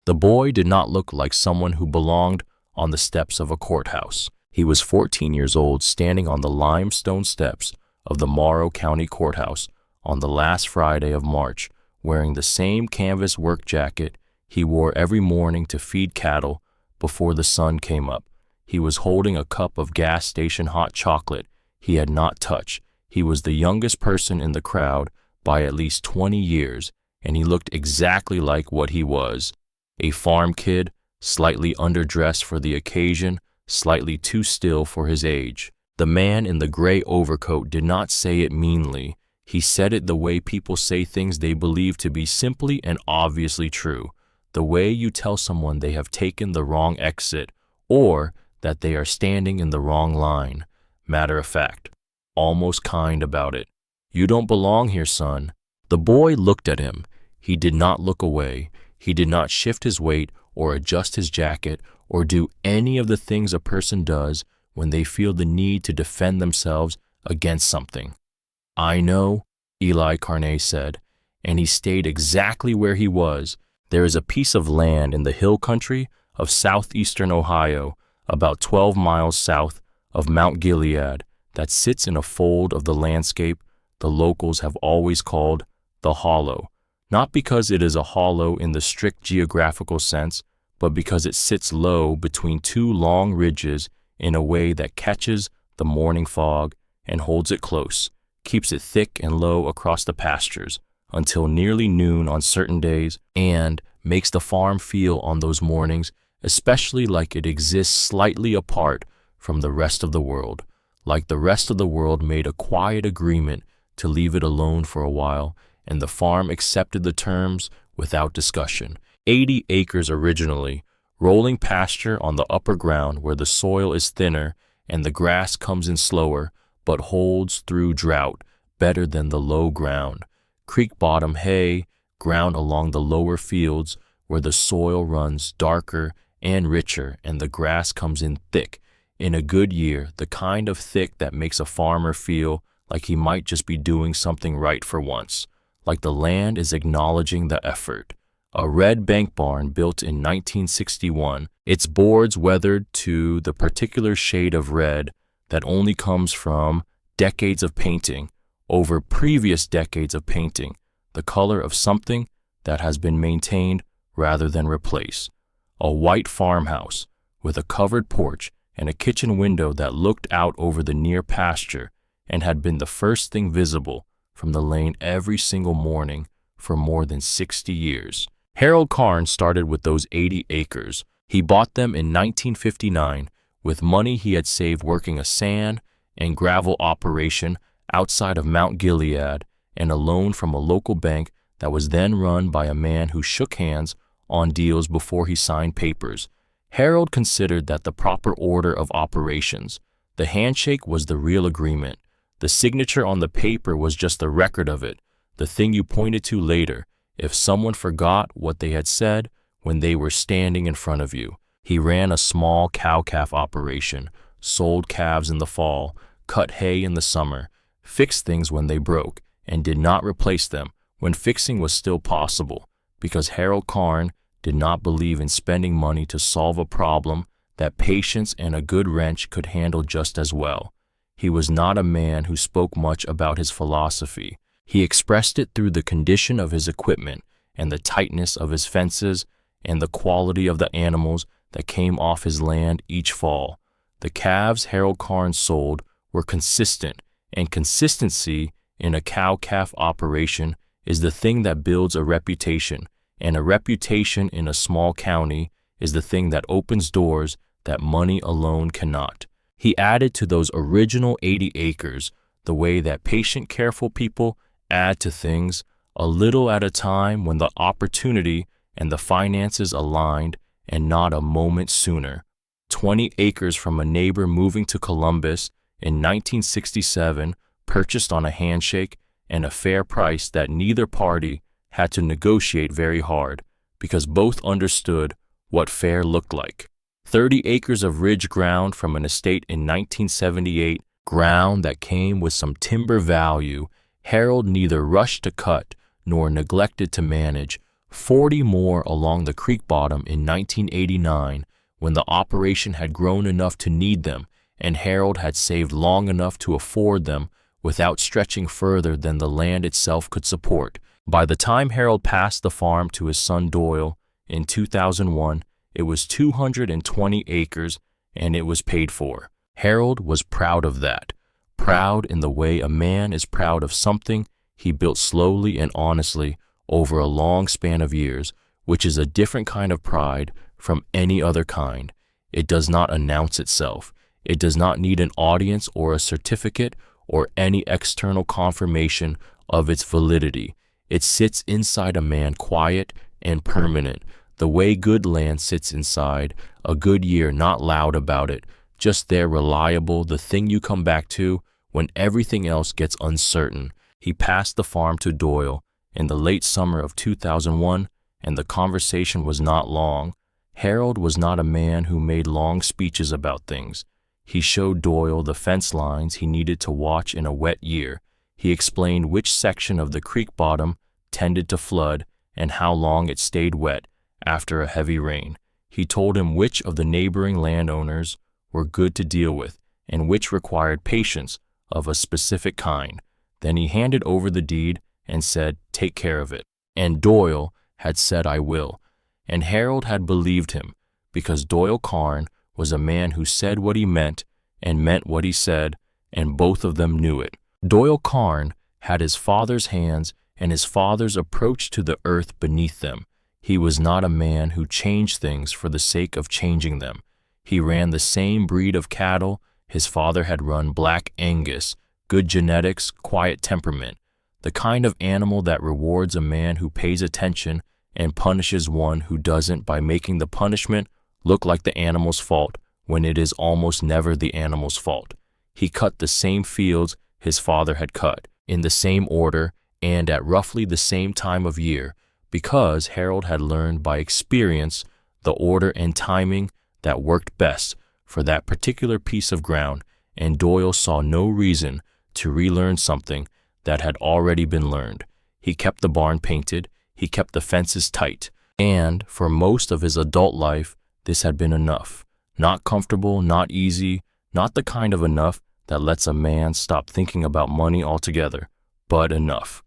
The boy did not look like someone who belonged on the steps of a courthouse. He was 14 years old, standing on the limestone steps of the Morrow County Courthouse on the last Friday of March, wearing the same canvas work jacket he wore every morning to feed cattle before the sun came up. He was holding a cup of gas station hot chocolate he had not touched. He was the youngest person in the crowd by at least 20 years, and he looked exactly like what he was, a farm kid, slightly underdressed for the occasion, slightly too still for his age. The man in the gray overcoat did not say it meanly. He said it the way people say things they believe to be simply and obviously true, the way you tell someone they have taken the wrong exit or that they are standing in the wrong line. Matter of fact, almost kind about it. "You don't belong here, son." The boy looked at him. He did not look away. He did not shift his weight or adjust his jacket or do any of the things a person does when they feel the need to defend themselves against something. "I know," Eli Carney said, and he stayed exactly where he was. There is a piece of land in the hill country of southeastern Ohio, about 12 miles south of Mount Gilead, that sits in a fold of the landscape the locals have always called the Hollow, not because it is a hollow in the strict geographical sense, but because it sits low between two long ridges in a way that catches the morning fog and holds it close, keeps it thick and low across the pastures until nearly noon on certain days, and makes the farm feel on those mornings especially like it exists slightly apart from the rest of the world, like the rest of the world made a quiet agreement to leave it alone for a while, and the farm accepted the terms without discussion. 80 acres originally, rolling pasture on the upper ground where the soil is thinner and the grass comes in slower but holds through drought better than the low ground. Creek bottom hay ground along the lower fields where the soil runs darker and richer and the grass comes in thick. In a good year, the kind of thick that makes a farmer feel like he might just be doing something right for once, like the land is acknowledging the effort. A red bank barn built in 1961, its boards weathered to the particular shade of red that only comes from decades of painting over previous decades of painting, the color of something that has been maintained rather than replaced. A white farmhouse with a covered porch and a kitchen window that looked out over the near pasture and had been the first thing visible from the lane every single morning for more than 60 years. Harold Karn started with those 80 acres. He bought them in 1959 with money he had saved working a sand and gravel operation outside of Mount Gilead and a loan from a local bank that was then run by a man who shook hands on deals before he signed papers. Harold considered that the proper order of operations. The handshake was the real agreement. The signature on the paper was just the record of it, the thing you pointed to later if someone forgot what they had said when they were standing in front of you. He ran a small cow-calf operation, sold calves in the fall, cut hay in the summer, fixed things when they broke, and did not replace them when fixing was still possible, because Harold Karn did not believe in spending money to solve a problem that patience and a good wrench could handle just as well. He was not a man who spoke much about his philosophy. He expressed it through the condition of his equipment and the tightness of his fences and the quality of the animals that came off his land each fall. The calves Harold Karn sold were consistent, and consistency in a cow-calf operation is the thing that builds a reputation, and a reputation in a small county is the thing that opens doors that money alone cannot. He added to those original 80 acres the way that patient, careful people add to things a little at a time when the opportunity and the finances aligned and not a moment sooner. 20 acres from a neighbor moving to Columbus in 1967, purchased on a handshake and a fair price that neither party had to negotiate very hard because both understood what fair looked like. 30 acres of ridge ground from an estate in 1978, ground that came with some timber value, Harold neither rushed to cut nor neglected to manage, 40 more along the creek bottom in 1989 when the operation had grown enough to need them and Harold had saved long enough to afford them without stretching further than the land itself could support. By the time Harold passed the farm to his son Doyle in 2001, it was 220 acres and it was paid for. Harold was proud of that, proud in the way a man is proud of something he built slowly and honestly over a long span of years, which is a different kind of pride from any other kind. It does not announce itself. It does not need an audience or a certificate or any external confirmation of its validity. It sits inside a man, quiet and permanent, the way good land sits inside a good year, not loud about it, just there, reliable, the thing you come back to when everything else gets uncertain. He passed the farm to Doyle in the late summer of 2001, and the conversation was not long. Harold was not a man who made long speeches about things. He showed Doyle the fence lines he needed to watch in a wet year. He explained which section of the creek bottom tended to flood and how long it stayed wet after a heavy rain. He told him which of the neighboring landowners were good to deal with and which required patience of a specific kind. Then he handed over the deed and said, "Take care of it." And Doyle had said, "I will." And Harold had believed him, because Doyle Carn was a man who said what he meant and meant what he said, and both of them knew it. Doyle Carn had his father's hands and his father's approach to the earth beneath them. He was not a man who changed things for the sake of changing them. He ran the same breed of cattle his father had run, Black Angus, good genetics, quiet temperament, the kind of animal that rewards a man who pays attention and punishes one who doesn't by making the punishment look like the animal's fault when it is almost never the animal's fault. He cut the same fields his father had cut, in the same order and at roughly the same time of year, because Harold had learned by experience the order and timing that worked best for that particular piece of ground, and Doyle saw no reason to relearn something that had already been learned. He kept the barn painted, he kept the fences tight, and for most of his adult life, this had been enough. Not comfortable, not easy, not the kind of enough that lets a man stop thinking about money altogether, but enough.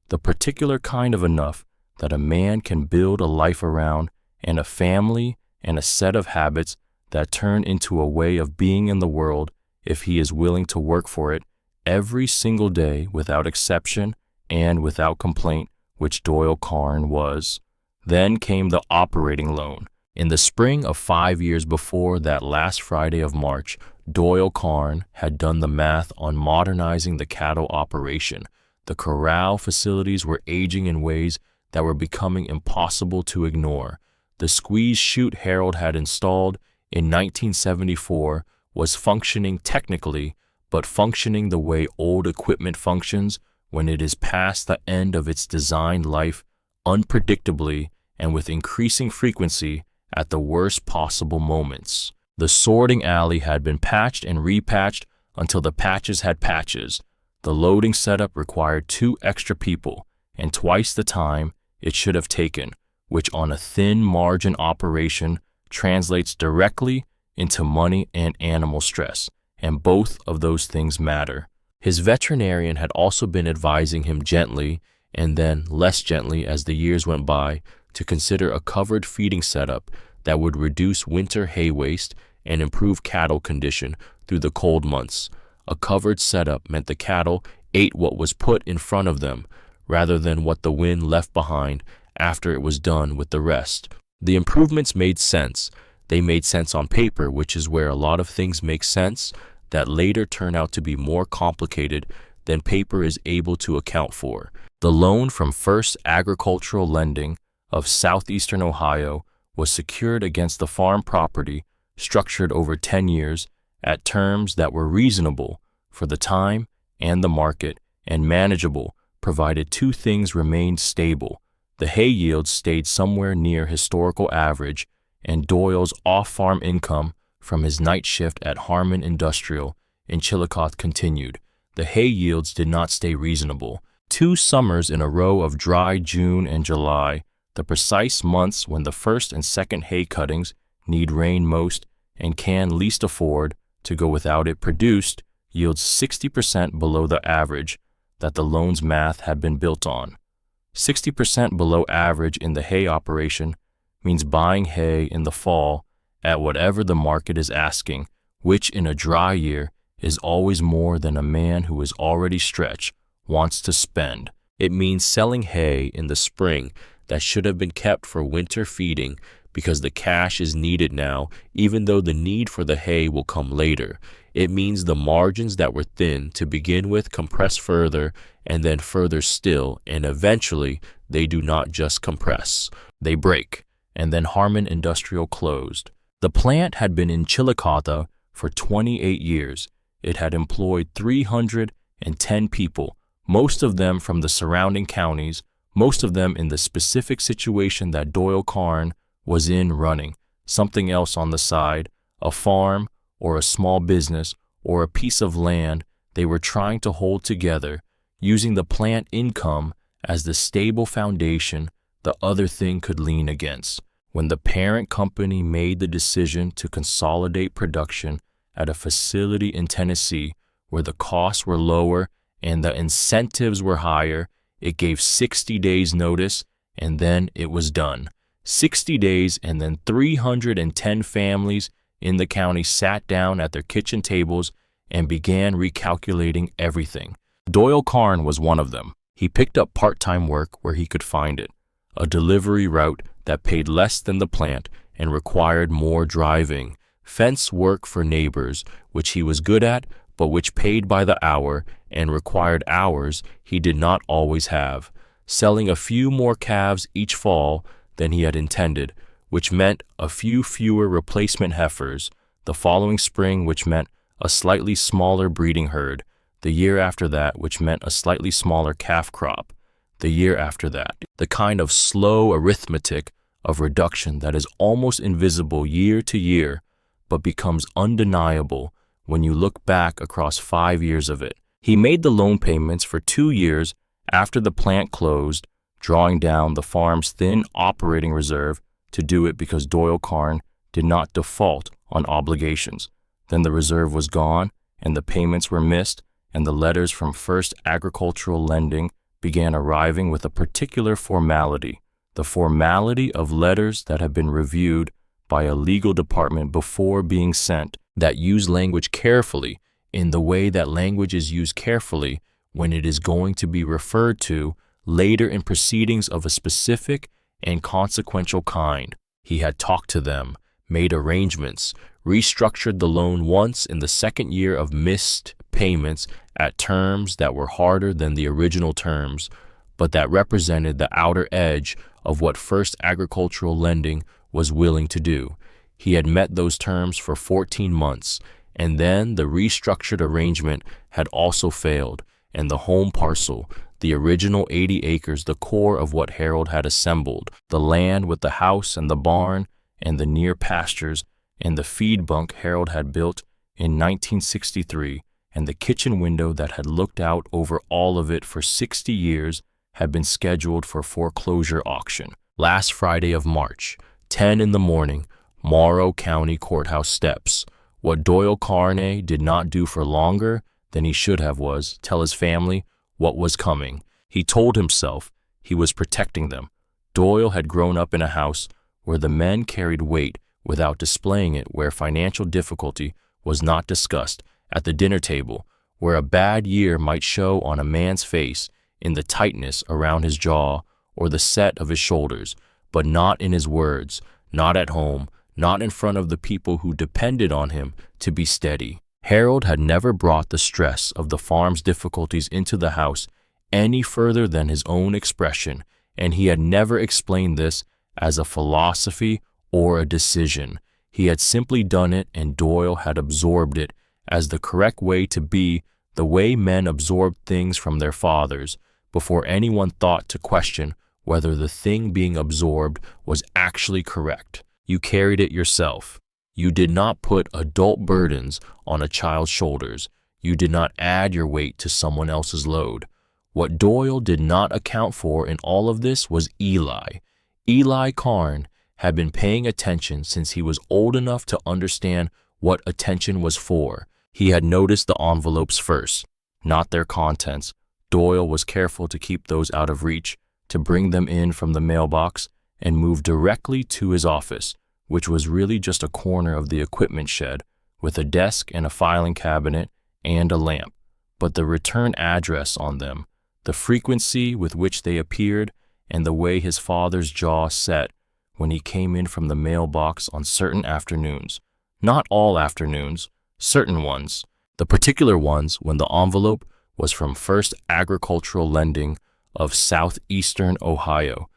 The particular kind of enough that a man can build a life around and a family and a set of habits that turn into a way of being in the world if he is willing to work for it every single day without exception and without complaint, which Doyle Carn was. Then came the operating loan. In the spring of 5 years before that last Friday of March, Doyle Carn had done the math on modernizing the cattle operation. The corral facilities were aging in ways that were becoming impossible to ignore. The squeeze chute Harold had installed in 1974 was functioning technically, but functioning the way old equipment functions when it is past the end of its designed life, unpredictably and with increasing frequency at the worst possible moments. The sorting alley had been patched and repatched until the patches had patches. The loading setup required 2 extra people and twice the time it should have taken, which on a thin margin operation translates directly into money and animal stress, and both of those things matter. His veterinarian had also been advising him gently and then less gently as the years went by to consider a covered feeding setup that would reduce winter hay waste and improve cattle condition through the cold months. A covered setup meant the cattle ate what was put in front of them rather than what the wind left behind after it was done with the rest. The improvements made sense. They made sense on paper, which is where a lot of things make sense that later turn out to be more complicated than paper is able to account for. The loan from First Agricultural Lending of Southeastern Ohio was secured against the farm property, structured over 10 years at terms that were reasonable for the time and the market and manageable, provided 2 things remained stable. The hay yields stayed somewhere near historical average, and Doyle's off-farm income from his night shift at Harmon Industrial in Chillicothe continued. The hay yields did not stay reasonable. 2 summers in a row of dry June and July, The precise months when the first and second hay cuttings need rain most and can least afford to go without it produced yields 60% below the average that the loan's math had been built on. 60% below average in the hay operation means buying hay in the fall at whatever the market is asking, which in a dry year is always more than a man who is already stretched wants to spend. It means selling hay in the spring that should have been kept for winter feeding because the cash is needed now, even though the need for the hay will come later. It means the margins that were thin to begin with compress further and then further still, and eventually they do not just compress. They break, and then Harmon Industrial closed. The plant had been in Chillicothe for 28 years. It had employed 310 people, most of them from the surrounding counties, most of them in the specific situation that Doyle Carn was in running, something else on the side, a farm or a small business or a piece of land they were trying to hold together, using the plant income as the stable foundation the other thing could lean against. When the parent company made the decision to consolidate production at a facility in Tennessee where the costs were lower and the incentives were higher, it gave 60 days notice and then it was done. 60 days and then 310 families in the county sat down at their kitchen tables and began recalculating everything. Doyle Carn was one of them. He picked up part-time work where he could find it, a delivery route that paid less than the plant and required more driving, fence work for neighbors, which he was good at, but which paid by the hour and required hours he did not always have, selling a few more calves each fall than he had intended, which meant a few fewer replacement heifers, the following spring, which meant a slightly smaller breeding herd, the year after that, which meant a slightly smaller calf crop, the year after that, the kind of slow arithmetic of reduction that is almost invisible year to year, but becomes undeniable when you look back across 5 years of it. He made the loan payments for 2 years after the plant closed, drawing down the farm's thin operating reserve to do it because Doyle Carn did not default on obligations. Then the reserve was gone, and the payments were missed, and the letters from First Agricultural Lending began arriving with a particular formality, the formality of letters that have been reviewed by a legal department before being sent, that use language carefully in the way that language is used carefully when it is going to be referred to later in proceedings of a specific and consequential kind. He had talked to them, made arrangements, restructured the loan once in the second year of missed payments at terms that were harder than the original terms, but that represented the outer edge of what First Agricultural Lending was willing to do. He had met those terms for 14 months, and then the restructured arrangement had also failed, and the home parcel, the original 80 acres, the core of what Harold had assembled, the land with the house and the barn and the near pastures and the feed bunk Harold had built in 1963, and the kitchen window that had looked out over all of it for 60 years had been scheduled for foreclosure auction. Last Friday of March, 10 in the morning, Morrow County Courthouse steps. What Doyle Carne did not do for longer than he should have was tell his family what was coming. He told himself he was protecting them. Doyle had grown up in a house where the men carried weight without displaying it, where financial difficulty was not discussed at the dinner table, where a bad year might show on a man's face in the tightness around his jaw or the set of his shoulders, but not in his words, not at home, not in front of the people who depended on him to be steady. Harold had never brought the stress of the farm's difficulties into the house any further than his own expression, and he had never explained this as a philosophy or a decision. He had simply done it, and Doyle had absorbed it as the correct way to be, the way men absorbed things from their fathers, before anyone thought to question whether the thing being absorbed was actually correct. You carried it yourself. You did not put adult burdens on a child's shoulders. You did not add your weight to someone else's load. What Doyle did not account for in all of this was Eli. Eli Karn had been paying attention since he was old enough to understand what attention was for. He had noticed the envelopes first, not their contents. Doyle was careful to keep those out of reach, to bring them in from the mailbox and move directly to his office, which was really just a corner of the equipment shed, with a desk and a filing cabinet and a lamp. But the return address on them, the frequency with which they appeared, and the way his father's jaw set when he came in from the mailbox on certain afternoons. Not all afternoons, certain ones. The particular ones when the envelope was from First Agricultural Lending of southeastern Ohio.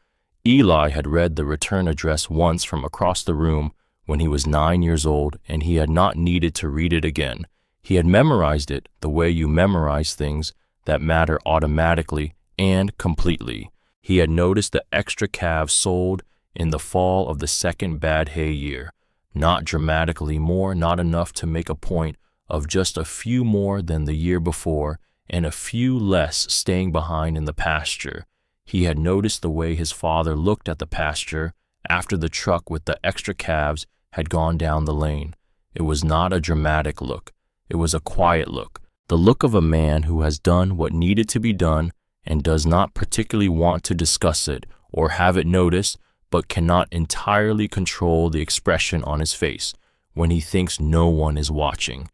Eli had read the return address once from across the room when he was 9 years old, and he had not needed to read it again. He had memorized it the way you memorize things that matter automatically and completely. He had noticed the extra calves sold in the fall of the second bad hay year. Not dramatically more, not enough to make a point of just a few more than the year before, and a few less staying behind in the pasture. He had noticed the way his father looked at the pasture after the truck with the extra calves had gone down the lane. It was not a dramatic look. It was a quiet look, the look of a man who has done what needed to be done and does not particularly want to discuss it or have it noticed, but cannot entirely control the expression on his face when he thinks no one is watching.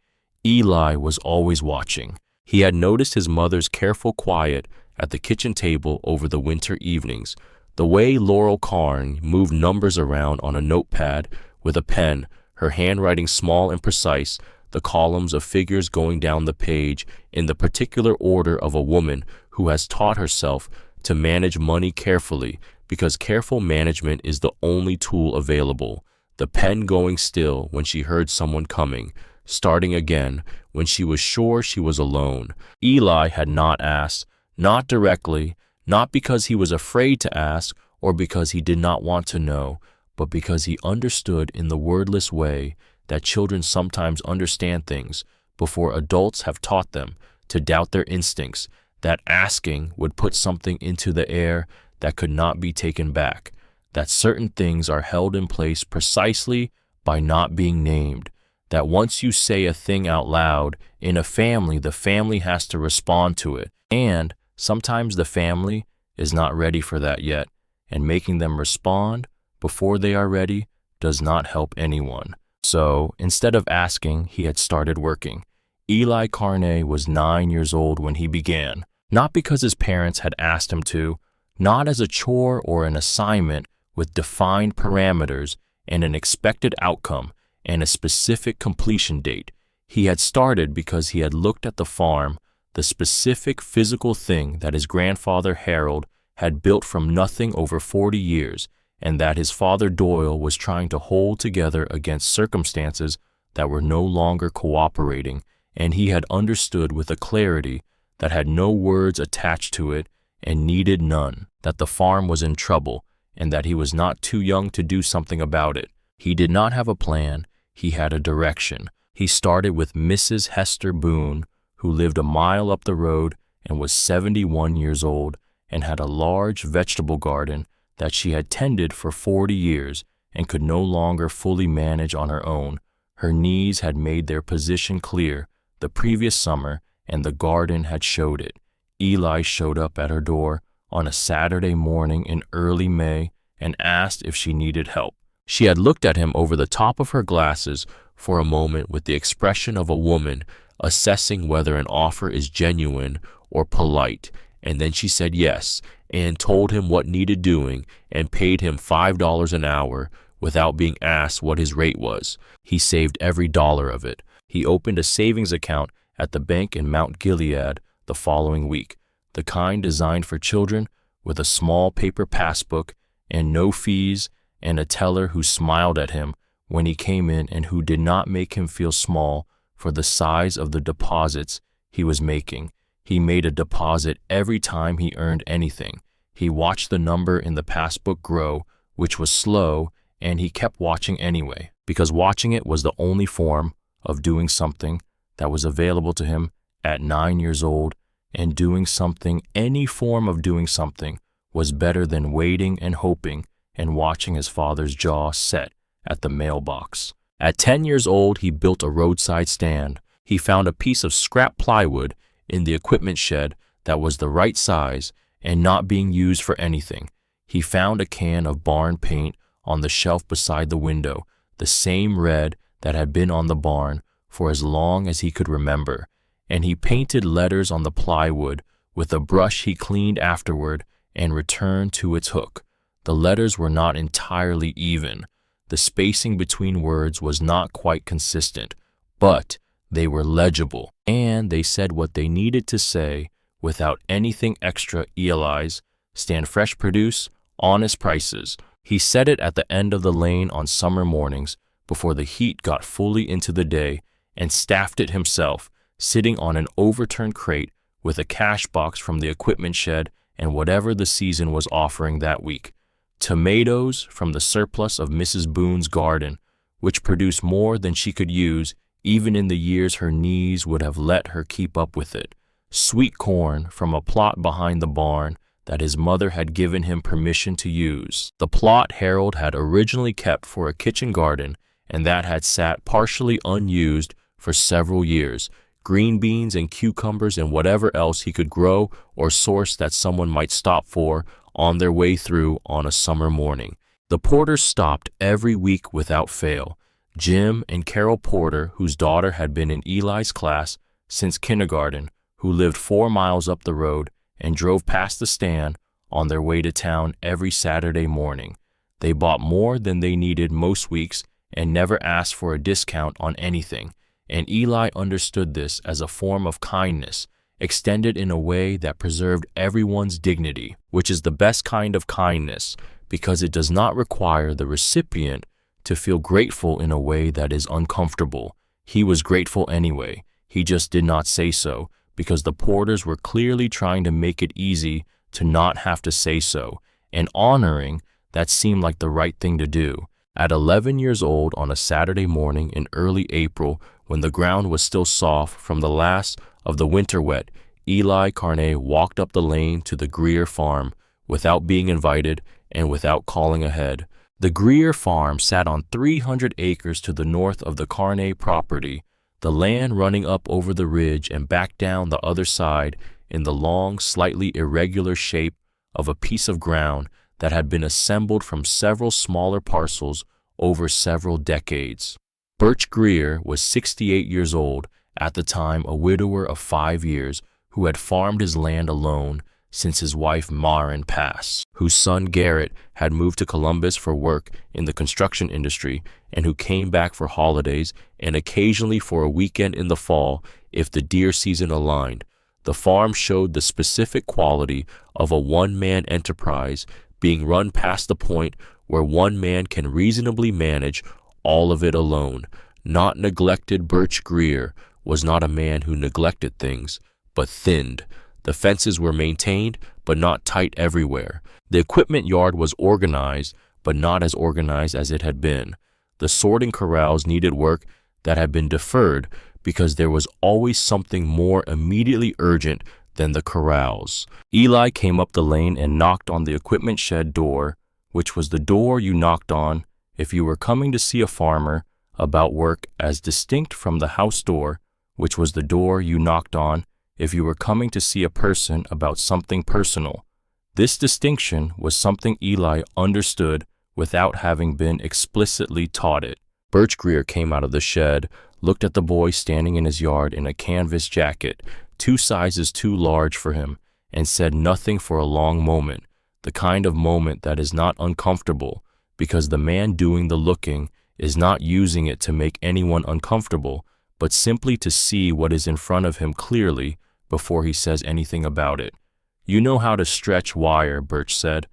Eli was always watching. He had noticed his mother's careful quiet at the kitchen table over the winter evenings, the way Laurel Karn moved numbers around on a notepad with a pen, her handwriting small and precise, the columns of figures going down the page in the particular order of a woman who has taught herself to manage money carefully, because careful management is the only tool available. The pen going still when she heard someone coming, starting again when she was sure she was alone. Eli had not asked, not directly, not because he was afraid to ask or because he did not want to know, but because he understood in the wordless way that children sometimes understand things before adults have taught them to doubt their instincts, that asking would put something into the air that could not be taken back, that certain things are held in place precisely by not being named, that once you say a thing out loud in a family, the family has to respond to it, and sometimes the family is not ready for that yet, and making them respond before they are ready does not help anyone. So, instead of asking, he had started working. Eli Karn was 9 years old when he began, not because his parents had asked him to, not as a chore or an assignment with defined parameters and an expected outcome and a specific completion date. He had started because he had looked at the farm, the specific physical thing that his grandfather Harold had built from nothing over 40 years, and that his father Doyle was trying to hold together against circumstances that were no longer cooperating, and he had understood with a clarity that had no words attached to it and needed none, that the farm was in trouble and that he was not too young to do something about it. He did not have a plan, he had a direction. He started with Mrs. Hester Boone, who lived a mile up the road and was 71 years old and had a large vegetable garden that she had tended for 40 years and could no longer fully manage on her own. Her knees had made their position clear the previous summer, and the garden had showed it. Eli showed up at her door on a Saturday morning in early May and asked if she needed help. She had looked at him over the top of her glasses for a moment with the expression of a woman assessing whether an offer is genuine or polite, and then she said yes and told him what needed doing and paid him $5 an hour without being asked what his rate was. He saved every dollar of it. He opened a savings account at the bank in Mount Gilead the following week, the kind designed for children, with a small paper passbook and no fees, and a teller who smiled at him when he came in and who did not make him feel small for the size of the deposits he was making. He made a deposit every time he earned anything. He watched the number in the passbook grow, which was slow, and he kept watching anyway, because watching it was the only form of doing something that was available to him at 9 years old, and doing something, any form of doing something, was better than waiting and hoping and watching his father's jaw set at the mailbox. At 10 years old, he built a roadside stand. He found a piece of scrap plywood in the equipment shed that was the right size and not being used for anything. He found a can of barn paint on the shelf beside the window, the same red that had been on the barn for as long as he could remember, and he painted letters on the plywood with a brush he cleaned afterward and returned to its hook. The letters were not entirely even. The spacing between words was not quite consistent, but they were legible, and they said what they needed to say without anything extra. Eli's Stand Fresh Produce, Honest Prices. He set it at the end of the lane on summer mornings before the heat got fully into the day and staffed it himself, sitting on an overturned crate with a cash box from the equipment shed and whatever the season was offering that week. Tomatoes from the surplus of Mrs. Boone's garden, which produced more than she could use even in the years her knees would have let her keep up with it. Sweet corn from a plot behind the barn that his mother had given him permission to use. The plot Harold had originally kept for a kitchen garden and that had sat partially unused for several years. Green beans and cucumbers and whatever else he could grow or source that someone might stop for on their way through on a summer morning. The Porters stopped every week without fail. Jim and Carol Porter, whose daughter had been in Eli's class since kindergarten, who lived 4 miles up the road and drove past the stand on their way to town every Saturday morning. They bought more than they needed most weeks and never asked for a discount on anything, and Eli understood this as a form of kindness, extended in a way that preserved everyone's dignity, which is the best kind of kindness because it does not require the recipient to feel grateful in a way that is uncomfortable. He was grateful anyway. He just did not say so because the Porters were clearly trying to make it easy to not have to say so, and honoring that seemed like the right thing to do. At 11 years old on a Saturday morning in early April, when the ground was still soft from the last of the winter wet, Eli Carney walked up the lane to the Greer farm without being invited and without calling ahead. The Greer farm sat on 300 acres to the north of the Carney property, the land running up over the ridge and back down the other side in the long, slightly irregular shape of a piece of ground that had been assembled from several smaller parcels over several decades. Birch Greer was 68 years old, at the time a widower of 5 years, who had farmed his land alone since his wife Marin passed, whose son Garrett had moved to Columbus for work in the construction industry, and who came back for holidays and occasionally for a weekend in the fall if the deer season aligned. The farm showed the specific quality of a one-man enterprise being run past the point where one man can reasonably manage all of it alone. Not neglected. Birch Greer was not a man who neglected things, but thinned. The fences were maintained, but not tight everywhere. The equipment yard was organized, but not as organized as it had been. The sorting corrals needed work that had been deferred because there was always something more immediately urgent than the corrals. Eli came up the lane and knocked on the equipment shed door, which was the door you knocked on if you were coming to see a farmer about work, as distinct from the house door, which was the door you knocked on if you were coming to see a person about something personal. This distinction was something Eli understood without having been explicitly taught it. Birch Greer came out of the shed, looked at the boy standing in his yard in a canvas jacket, 2 sizes too large for him, and said nothing for a long moment, the kind of moment that is not uncomfortable, because the man doing the looking is not using it to make anyone uncomfortable, but simply to see what is in front of him clearly before he says anything about it. "You know how to stretch wire," Birch said.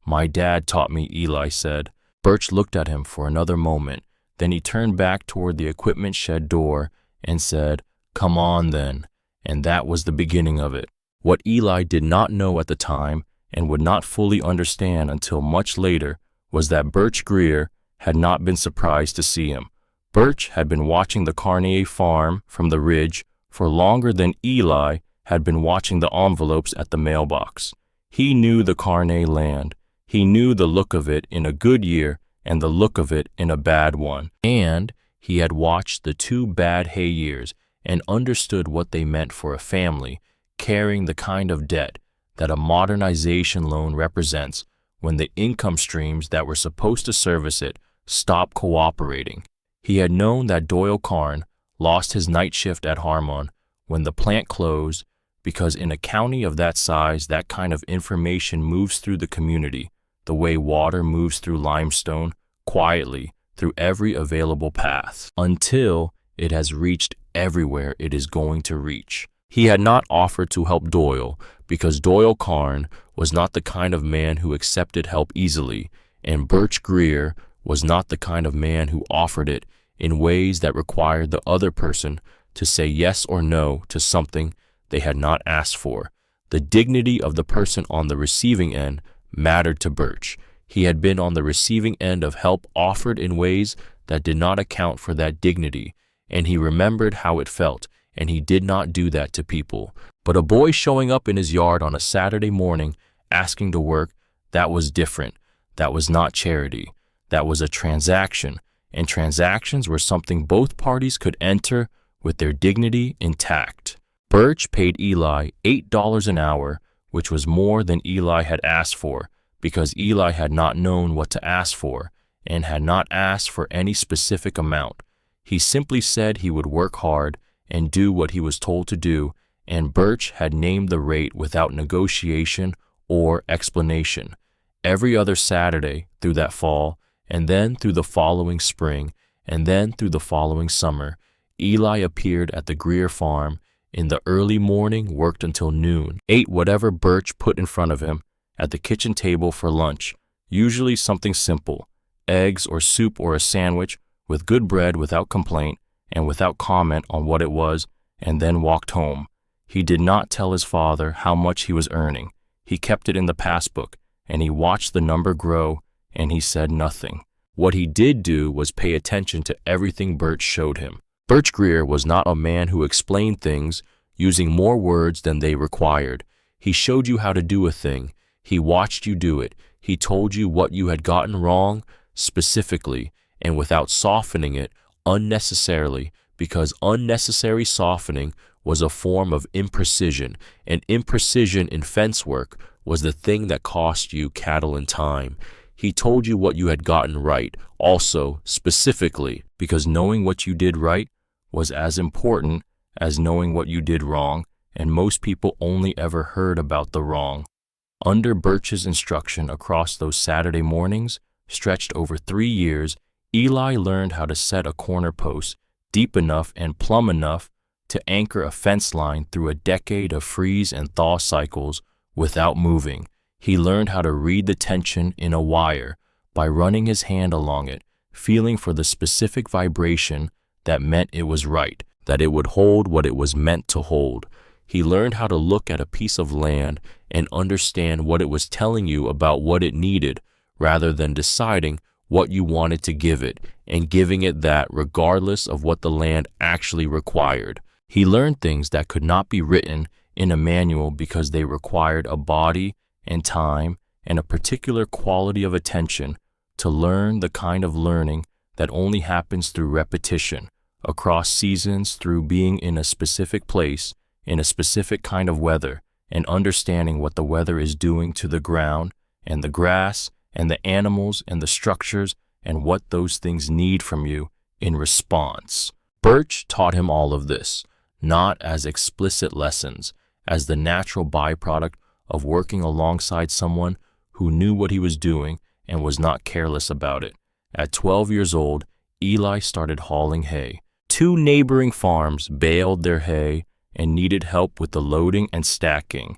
"My dad taught me," Eli said. Birch looked at him for another moment. Then he turned back toward the equipment shed door and said, "Come on then." And that was the beginning of it. What Eli did not know at the time and would not fully understand until much later was that Birch Greer had not been surprised to see him. Birch had been watching the Carney farm from the ridge for longer than Eli had been watching the envelopes at the mailbox. He knew the Carney land. He knew the look of it in a good year and the look of it in a bad one. And he had watched the 2 bad hay years and understood what they meant for a family carrying the kind of debt that a modernization loan represents when the income streams that were supposed to service it stopped cooperating. He had known that Doyle Carn lost his night shift at Harmon when the plant closed because in a county of that size, that kind of information moves through the community the way water moves through limestone, quietly through every available path, until it has reached everywhere it is going to reach. He had not offered to help Doyle because Doyle Carn was not the kind of man who accepted help easily, and Birch Greer was not the kind of man who offered it in ways that required the other person to say yes or no to something they had not asked for. The dignity of the person on the receiving end mattered to Birch. He had been on the receiving end of help offered in ways that did not account for that dignity, and he remembered how it felt, and he did not do that to people. But a boy showing up in his yard on a Saturday morning asking to work, that was different. That was not charity. That was a transaction, and transactions were something both parties could enter with their dignity intact. Birch paid Eli $8 an hour, which was more than Eli had asked for, because Eli had not known what to ask for and had not asked for any specific amount. He simply said he would work hard and do what he was told to do, and Birch had named the rate without negotiation or explanation. Every other Saturday through that fall, and then through the following spring, and then through the following summer, Eli appeared at the Greer farm in the early morning, worked until noon, ate whatever Birch put in front of him at the kitchen table for lunch, usually something simple, eggs or soup or a sandwich with good bread without complaint and without comment on what it was, and then walked home. He did not tell his father how much he was earning. He kept it in the passbook, and he watched the number grow, and he said nothing. What he did do was pay attention to everything Birch showed him. Birch Greer was not a man who explained things using more words than they required. He showed you how to do a thing. He watched you do it. He told you what you had gotten wrong specifically and without softening it unnecessarily, because unnecessary softening was a form of imprecision, and imprecision in fence work was the thing that cost you cattle and time. He told you what you had gotten right, also specifically, because knowing what you did right was as important as knowing what you did wrong, and most people only ever heard about the wrong. Under Birch's instruction across those Saturday mornings, stretched over 3 years, Eli learned how to set a corner post deep enough and plumb enough to anchor a fence line through a decade of freeze and thaw cycles without moving. He learned how to read the tension in a wire by running his hand along it, feeling for the specific vibration that meant it was right, that it would hold what it was meant to hold. He learned how to look at a piece of land and understand what it was telling you about what it needed, rather than deciding what you wanted to give it and giving it that regardless of what the land actually required. He learned things that could not be written in a manual because they required a body and time and a particular quality of attention to learn, the kind of learning that only happens through repetition, across seasons, through being in a specific place, in a specific kind of weather, and understanding what the weather is doing to the ground and the grass and the animals and the structures and what those things need from you in response. Birch taught him all of this, not as explicit lessons, as the natural byproduct of working alongside someone who knew what he was doing and was not careless about it. At 12 years old, Eli started hauling hay. 2 neighboring farms baled their hay and needed help with the loading and stacking.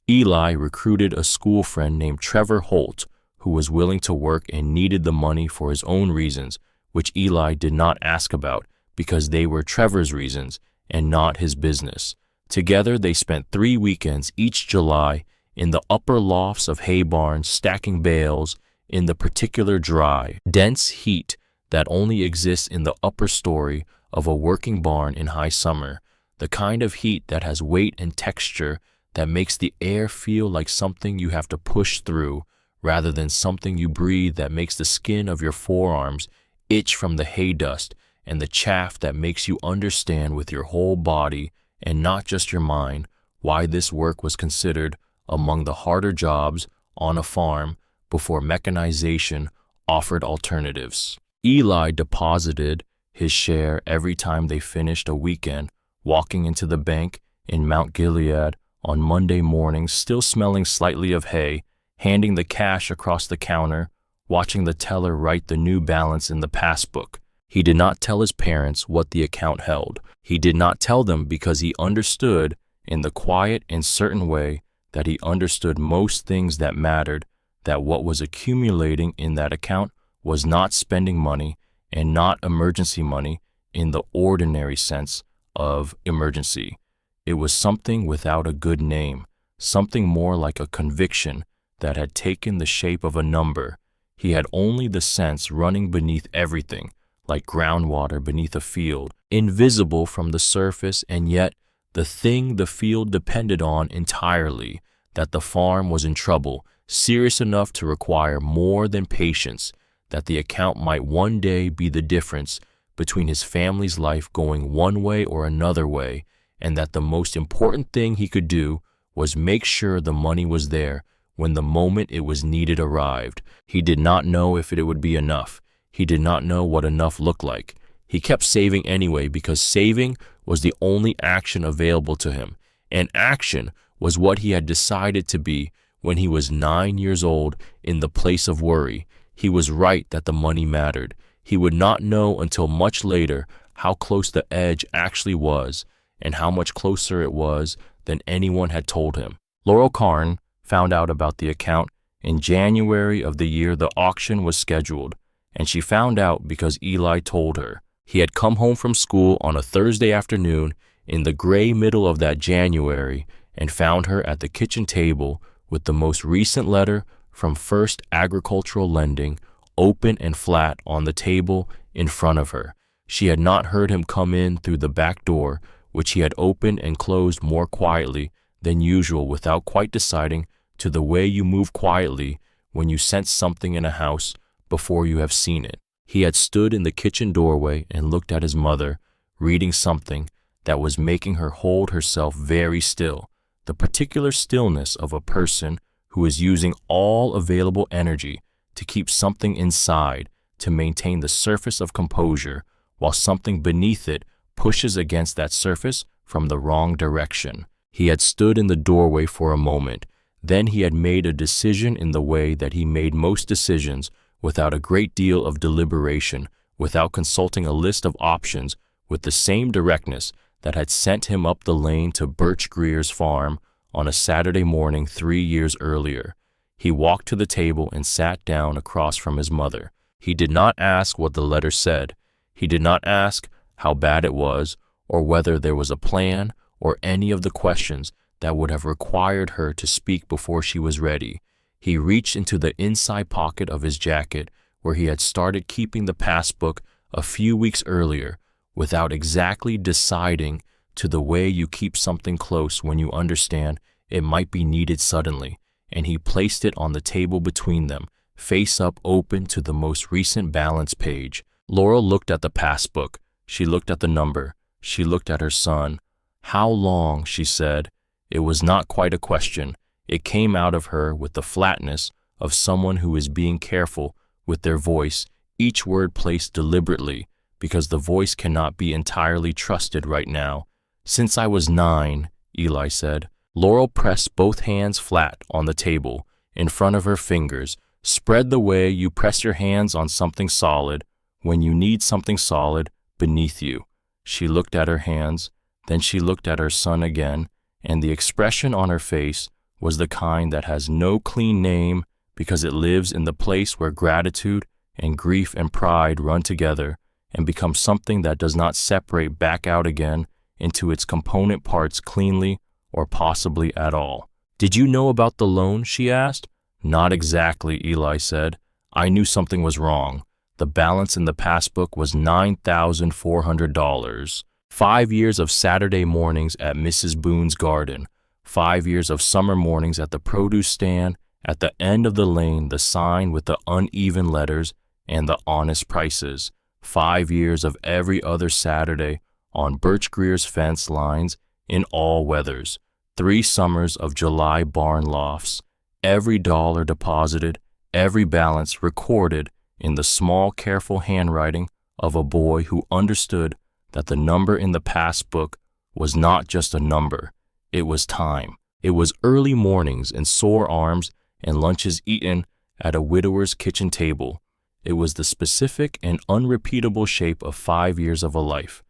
Eli recruited a school friend named Trevor Holt, who was willing to work and needed the money for his own reasons, which Eli did not ask about because they were Trevor's reasons and not his business. Together, they spent 3 weekends each July in the upper lofts of hay barns stacking bales in the particular dry, dense heat that only exists in the upper story of a working barn in high summer, the kind of heat that has weight and texture that makes the air feel like something you have to push through rather than something you breathe that makes the skin of your forearms itch from the hay dust and the chaff that makes you understand with your whole body and not just your mind why this work was considered among the harder jobs on a farm before mechanization offered alternatives. Eli deposited his share every time they finished a weekend, walking into the bank in Mount Gilead on Monday mornings, still smelling slightly of hay, handing the cash across the counter, watching the teller write the new balance in the passbook. He did not tell his parents what the account held. He did not tell them because he understood in the quiet and certain way that he understood most things that mattered, that what was accumulating in that account was not spending money and not emergency money in the ordinary sense of emergency. It was something without a good name, something more like a conviction that had taken the shape of a number. He had only the sense running beneath everything, like groundwater beneath a field, invisible from the surface, and yet the thing the field depended on entirely, that the farm was in trouble, serious enough to require more than patience, that the account might one day be the difference between his family's life going one way or another way, and that the most important thing he could do was make sure the money was there when the moment it was needed arrived. He did not know if it would be enough. He did not know what enough looked like. He kept saving anyway because saving was the only action available to him, and action was what he had decided to be when he was 9 years old in the place of worry. He was right that the money mattered. He would not know until much later how close the edge actually was and how much closer it was than anyone had told him. Laurel Karn found out about the account in January of the year the auction was scheduled, and she found out because Eli told her. He had come home from school on a Thursday afternoon in the gray middle of that January and found her at the kitchen table with the most recent letter from First Agricultural Lending open and flat on the table in front of her. She had not heard him come in through the back door, which he had opened and closed more quietly than usual without quite deciding to the way you move quietly when you sense something in a house before you have seen it. He had stood in the kitchen doorway and looked at his mother, reading something that was making her hold herself very still, the particular stillness of a person who is using all available energy to keep something inside to maintain the surface of composure while something beneath it pushes against that surface from the wrong direction. He had stood in the doorway for a moment. Then he had made a decision in the way that he made most decisions, without a great deal of deliberation, without consulting a list of options, with the same directness that had sent him up the lane to Birch Greer's farm on a Saturday morning 3 years earlier. He walked to the table and sat down across from his mother. He did not ask what the letter said. He did not ask how bad it was, or whether there was a plan, or any of the questions that would have required her to speak before she was ready. He reached into the inside pocket of his jacket, where he had started keeping the passbook a few weeks earlier, without exactly deciding to the way you keep something close when you understand it might be needed suddenly, and he placed it on the table between them, face up, open to the most recent balance page. Laurel looked at the passbook. She looked at the number. She looked at her son. "How long?" she said. It was not quite a question. It came out of her with the flatness of someone who is being careful with their voice, each word placed deliberately, because the voice cannot be entirely trusted right now. "Since I was 9, Eli said. Laurel pressed both hands flat on the table, in front of her fingers, spread the way you press your hands on something solid when you need something solid beneath you. She looked at her hands, then she looked at her son again, and the expression on her face was the kind that has no clean name because it lives in the place where gratitude and grief and pride run together and become something that does not separate back out again into its component parts cleanly or possibly at all. "Did you know about the loan?" she asked. "Not exactly," Eli said. "I knew something was wrong. The balance in the passbook was $9,400. 5 years of Saturday mornings at Mrs. Boone's garden, 5 years of summer mornings at the produce stand At the end of the lane, the sign with the uneven letters and the honest prices. 5 years of every other Saturday on Birch Greer's fence lines in all weathers. 3 summers of July barn lofts. Every dollar deposited, every balance recorded in the small, careful handwriting of a boy who understood that the number in the passbook was not just a number, it was time. It was early mornings and sore arms and lunches eaten at a widower's kitchen table. It was the specific and unrepeatable shape of 5 years of a life.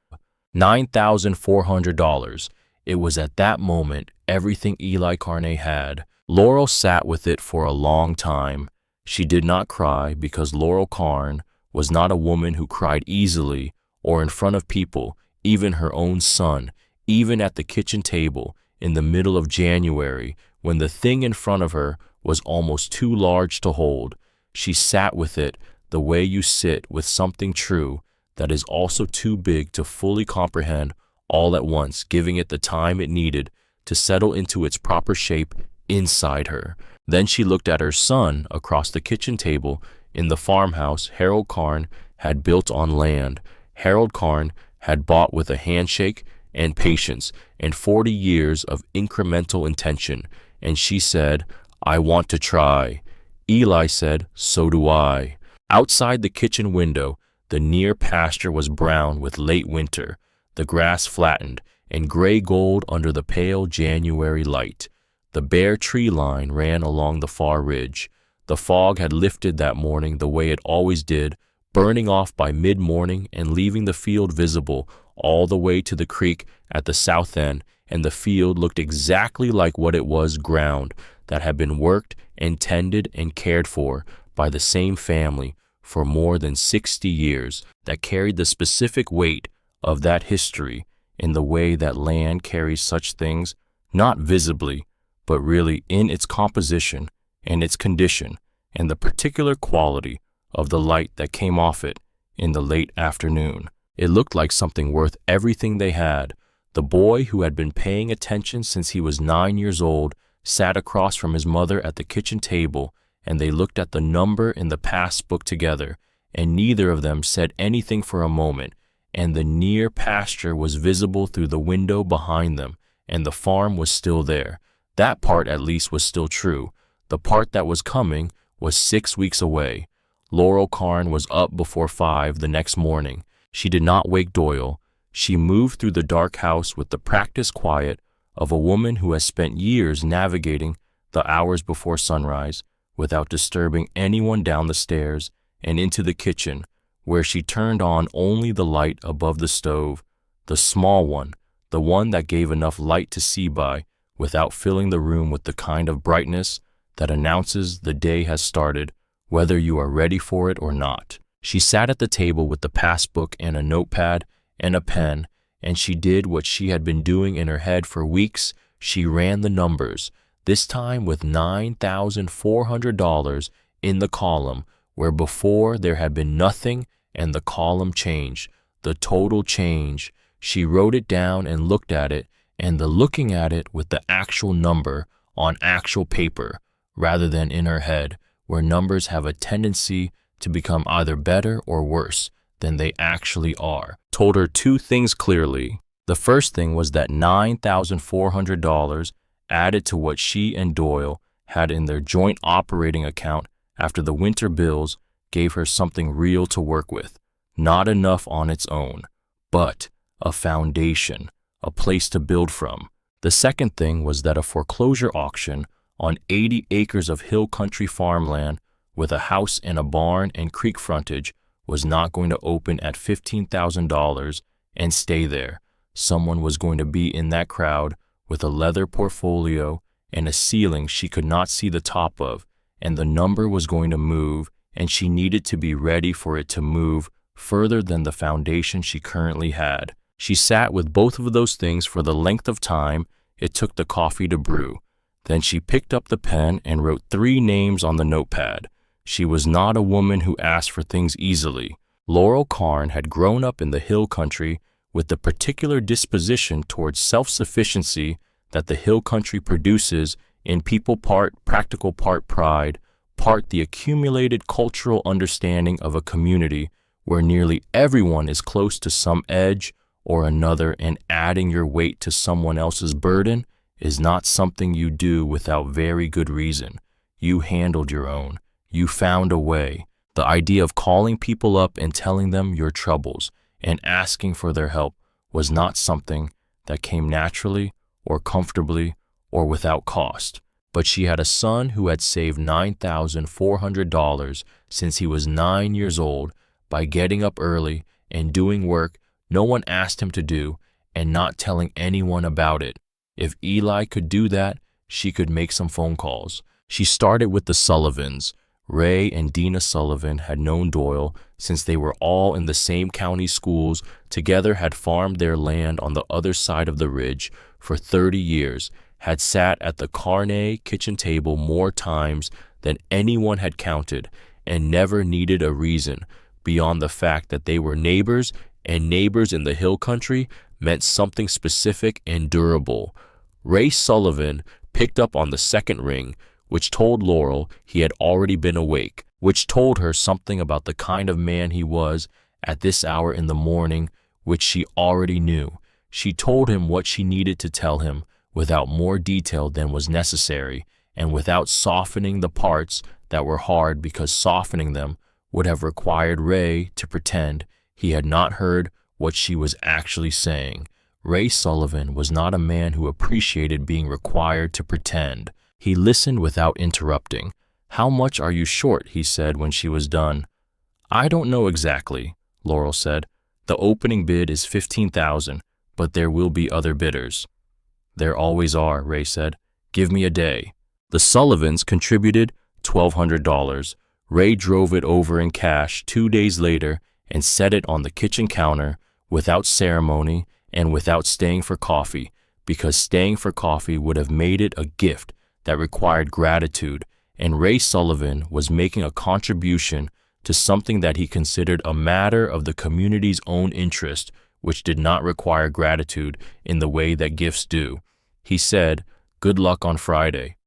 $9,400. It was at that moment everything Eli Carne had. Laurel sat with it for a long time. She did not cry because Laurel Carne was not a woman who cried easily or in front of people, even her own son, even at the kitchen table in the middle of January when the thing in front of her was almost too large to hold. She sat with it the way you sit with something true that is also too big to fully comprehend all at once, giving it the time it needed to settle into its proper shape inside her. Then she looked at her son across the kitchen table in the farmhouse Harold Carne had built on land. Harold Carne had bought with a handshake and patience and 40 years of incremental intention, and she said, "I want to try." Eli said, "So do I." Outside the kitchen window, the near pasture was brown with late winter, the grass flattened and gray gold under the pale January light. The bare tree line ran along the far ridge. The fog had lifted that morning the way it always did, burning off by mid-morning and leaving the field visible all the way to the creek at the south end, and the field looked exactly like what it was, ground that had been worked and tended and cared for by the same family for more than 60 years, that carried the specific weight of that history in the way that land carries such things, not visibly, but really in its composition and its condition and the particular quality of the light that came off it in the late afternoon. It looked like something worth everything they had. The boy, who had been paying attention since he was 9 years old, sat across from his mother at the kitchen table, and they looked at the number in the passbook together, and neither of them said anything for a moment, and the near pasture was visible through the window behind them, and the farm was still there. That part at least was still true. The part that was coming was 6 weeks away. Laurel Carne was up before 5 the next morning. She did not wake Doyle. She moved through the dark house with the practiced quiet of a woman who has spent years navigating the hours before sunrise without disturbing anyone, down the stairs and into the kitchen, where she turned on only the light above the stove, the small one, the one that gave enough light to see by without filling the room with the kind of brightness that announces the day has started, whether you are ready for it or not. She sat at the table with the passbook and a notepad and a pen, and she did what she had been doing in her head for weeks. She ran the numbers, this time with $9,400 in the column, where before there had been nothing, and the column changed, the total change. She wrote it down and looked at it, and the looking at it with the actual number on actual paper, rather than in her head, where numbers have a tendency to become either better or worse than they actually are, told her 2 things clearly. The first thing was that $9,400 added to what she and Doyle had in their joint operating account after the winter bills gave her something real to work with, not enough on its own, but a foundation, a place to build from. The second thing was that a foreclosure auction on 80 acres of hill country farmland with a house and a barn and creek frontage was not going to open at $15,000 and stay there. Someone was going to be in that crowd with a leather portfolio and a ceiling she could not see the top of, and the number was going to move, and she needed to be ready for it to move further than the foundation she currently had. She sat with both of those things for the length of time it took the coffee to brew. Then she picked up the pen and wrote 3 names on the notepad. She was not a woman who asked for things easily. Laurel Carne had grown up in the hill country with the particular disposition towards self-sufficiency that the hill country produces In people part practical, part pride, part the accumulated cultural understanding of a community where nearly everyone is close to some edge or another, and adding your weight to someone else's burden is not something you do without very good reason. You handled your own. You found a way. The idea of calling people up and telling them your troubles and asking for their help was not something that came naturally or comfortably or without cost. But she had a son who had saved $9,400 since he was 9 years old by getting up early and doing work no one asked him to do and not telling anyone about it. If Eli could do that, she could make some phone calls. She started with the Sullivans. Ray and Dina Sullivan had known Doyle since they were all in the same county schools, together had farmed their land on the other side of the ridge for 30 years, had sat at the Carney kitchen table more times than anyone had counted, and never needed a reason beyond the fact that they were neighbors, and neighbors in the hill country meant something specific and durable. Ray Sullivan picked up on the second ring, which told Laurel he had already been awake, which told her something about the kind of man he was at this hour in the morning, which she already knew. She told him what she needed to tell him without more detail than was necessary, and without softening the parts that were hard, because softening them would have required Ray to pretend he had not heard what she was actually saying. Ray Sullivan was not a man who appreciated being required to pretend. He listened without interrupting. "How much are you short?" he said when she was done. "I don't know exactly," Laurel said. "The opening bid is $15,000, but there will be other bidders." "There always are," Ray said. "Give me a day." The Sullivans contributed $1,200. Ray drove it over in cash 2 days later and set it on the kitchen counter without ceremony and without staying for coffee, because staying for coffee would have made it a gift that required gratitude, and Ray Sullivan was making a contribution to something that he considered a matter of the community's own interest, which did not require gratitude in the way that gifts do. He said, "Good luck on Friday,"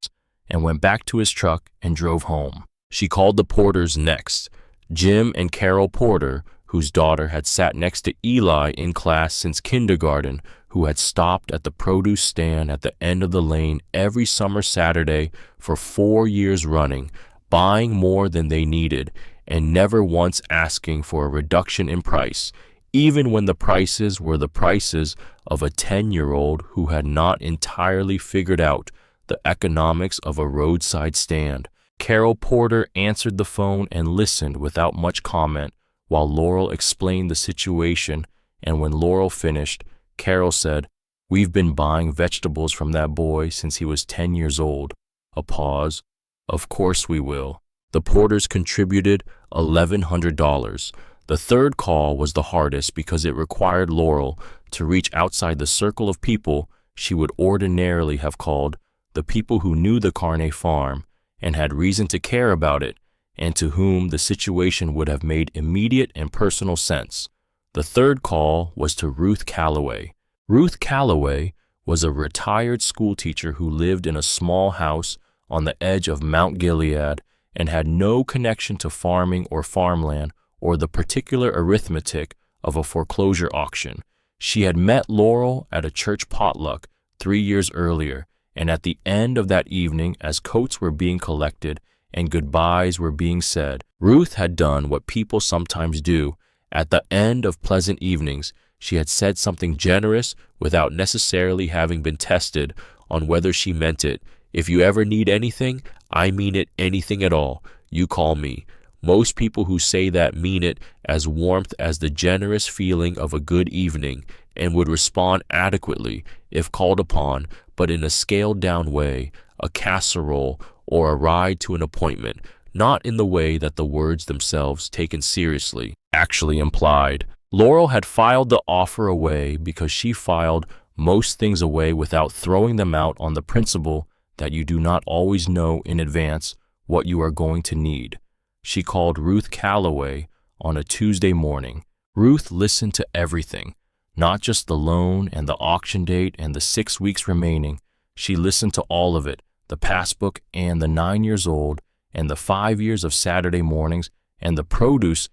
and went back to his truck and drove home. She called the Porters next. Jim and Carol Porter, whose daughter had sat next to Eli in class since kindergarten, who had stopped at the produce stand at the end of the lane every summer Saturday for 4 years running, buying more than they needed and never once asking for a reduction in price, even when the prices were the prices of a 10-year-old who had not entirely figured out the economics of a roadside stand. Carol Porter answered the phone and listened without much comment while Laurel explained the situation, and when Laurel finished, Carol said, "We've been buying vegetables from that boy since he was 10 years old." A pause. "Of course we will." The Porters contributed $1,100. The third call was the hardest because it required Laurel to reach outside the circle of people she would ordinarily have called the people who knew the Carney farm and had reason to care about it, and to whom the situation would have made immediate and personal sense. The third call was to Ruth Calloway. Ruth Calloway was a retired schoolteacher who lived in a small house on the edge of Mount Gilead and had no connection to farming or farmland or the particular arithmetic of a foreclosure auction. She had met Laurel at a church potluck 3 years earlier, and at the end of that evening, as coats were being collected and goodbyes were being said, Ruth had done what people sometimes do. At the end of pleasant evenings, she had said something generous without necessarily having been tested on whether she meant it. "If you ever need anything, I mean it, anything at all, you call me." Most people who say that mean it as warmth as the generous feeling of a good evening, and would respond adequately if called upon, but in a scaled-down way, a casserole or a ride to an appointment, not in the way that the words themselves, taken seriously, actually implied. Laurel had filed the offer away because she filed most things away without throwing them out on the principle that you do not always know in advance what you are going to need. She called Ruth Calloway on a Tuesday morning. Ruth listened to everything, not just the loan and the auction date and the 6 weeks remaining. She listened to all of it, the passbook, and the 9 years old, and the 5 years of Saturday mornings, and the produce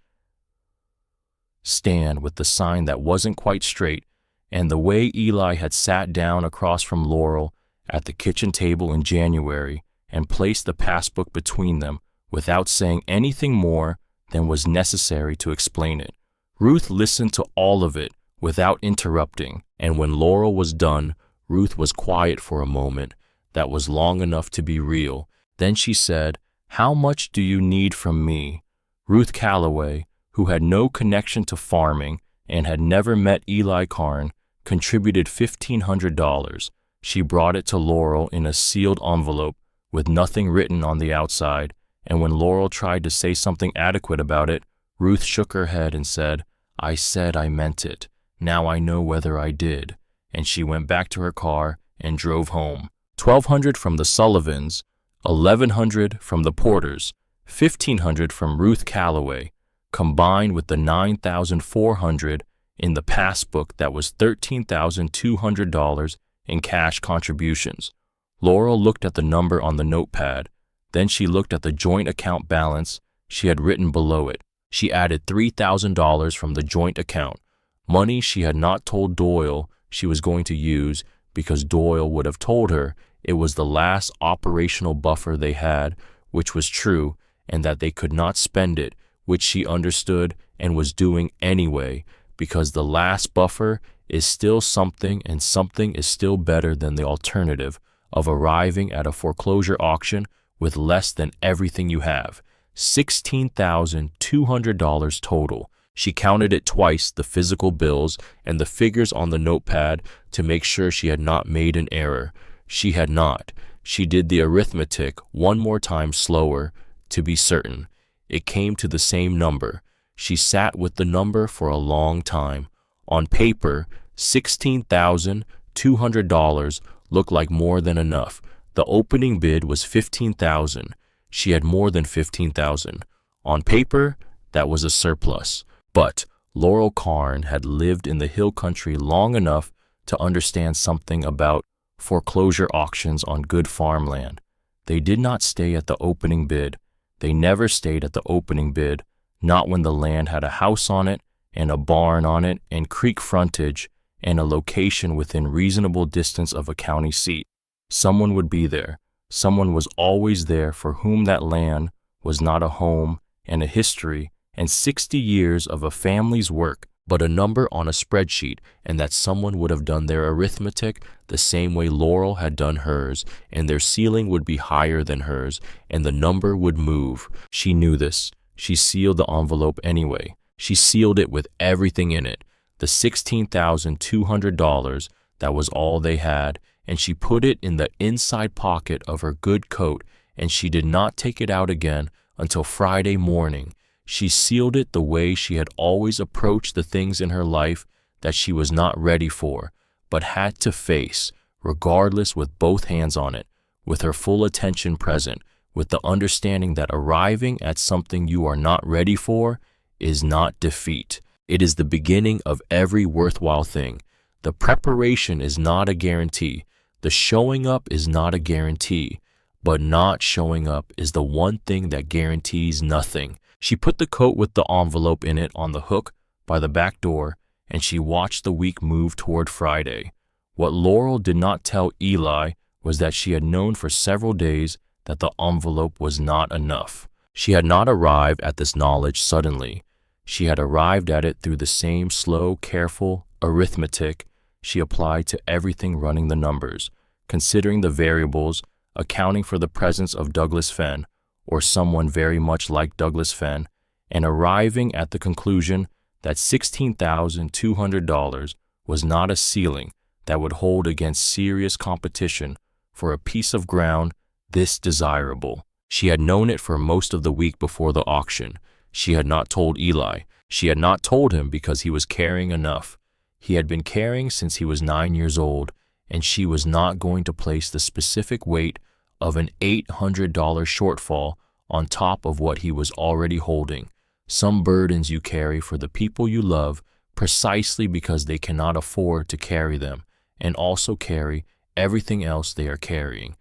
stand with the sign that wasn't quite straight, and the way Eli had sat down across from Laurel at the kitchen table in January and placed the passbook between them without saying anything more than was necessary to explain it. Ruth listened to all of it without interrupting, and when Laurel was done, Ruth was quiet for a moment that was long enough to be real. Then she said, "How much do you need from me?" Ruth Calloway, who had no connection to farming and had never met Eli Karn, contributed $1,500. She brought it to Laurel in a sealed envelope with nothing written on the outside, and when Laurel tried to say something adequate about it, Ruth shook her head and said, "I said I meant it. Now I know whether I did." And she went back to her car and drove home. $1,200 from the Sullivans, $1,100 from the Porters, $1,500 from Ruth Calloway, combined with the $9,400 in the passbook, that was $13,200 in cash contributions. Laurel looked at the number on the notepad. Then she looked at the joint account balance she had written below it. She added $3,000 from the joint account, money she had not told Doyle she was going to use because Doyle would have told her it was the last operational buffer they had, which was true, and that they could not spend it, which she understood and was doing anyway, because the last buffer is still something, and something is still better than the alternative of arriving at a foreclosure auction with less than everything you have. $16,200 total. She counted it twice, the physical bills and the figures on the notepad, to make sure she had not made an error. She had not. She did the arithmetic one more time slower to be certain. It came to the same number. She sat with the number for a long time. On paper, $16,200 looked like more than enough. The opening bid was $15,000. She had more than $15,000. On paper, that was a surplus. But Laurel Karn had lived in the hill country long enough to understand something about foreclosure auctions on good farmland. They did not stay at the opening bid. They never stayed at the opening bid, not when the land had a house on it and a barn on it and creek frontage and a location within reasonable distance of a county seat. Someone would be there. Someone was always there for whom that land was not a home and a history and 60 years of a family's work, but a number on a spreadsheet, and that someone would have done their arithmetic the same way Laurel had done hers, and their ceiling would be higher than hers, and the number would move. She knew this. She sealed the envelope anyway. She sealed it with everything in it. The $16,200, that was all they had, and she put it in the inside pocket of her good coat, and she did not take it out again until Friday morning. She sealed it the way she had always approached the things in her life that she was not ready for, but had to face, regardless, with both hands on it, with her full attention present, with the understanding that arriving at something you are not ready for is not defeat. It is the beginning of every worthwhile thing. The preparation is not a guarantee. The showing up is not a guarantee. But not showing up is the one thing that guarantees nothing. She put the coat with the envelope in it on the hook by the back door, and she watched the week move toward Friday. What Laurel did not tell Eli was that she had known for several days that the envelope was not enough. She had not arrived at this knowledge suddenly. She had arrived at it through the same slow, careful arithmetic she applied to everything, running the numbers, considering the variables, accounting for the presence of Douglas Fenn, or someone very much like Douglas Fenn, and arriving at the conclusion that $16,200 was not a ceiling that would hold against serious competition for a piece of ground this desirable. She had known it for most of the week before the auction. She had not told Eli. She had not told him because he was carrying enough. He had been carrying since he was 9 years old, and she was not going to place the specific weight of an $800 shortfall on top of what he was already holding. Some burdens you carry for the people you love precisely because they cannot afford to carry them, and also carry everything else they are carrying.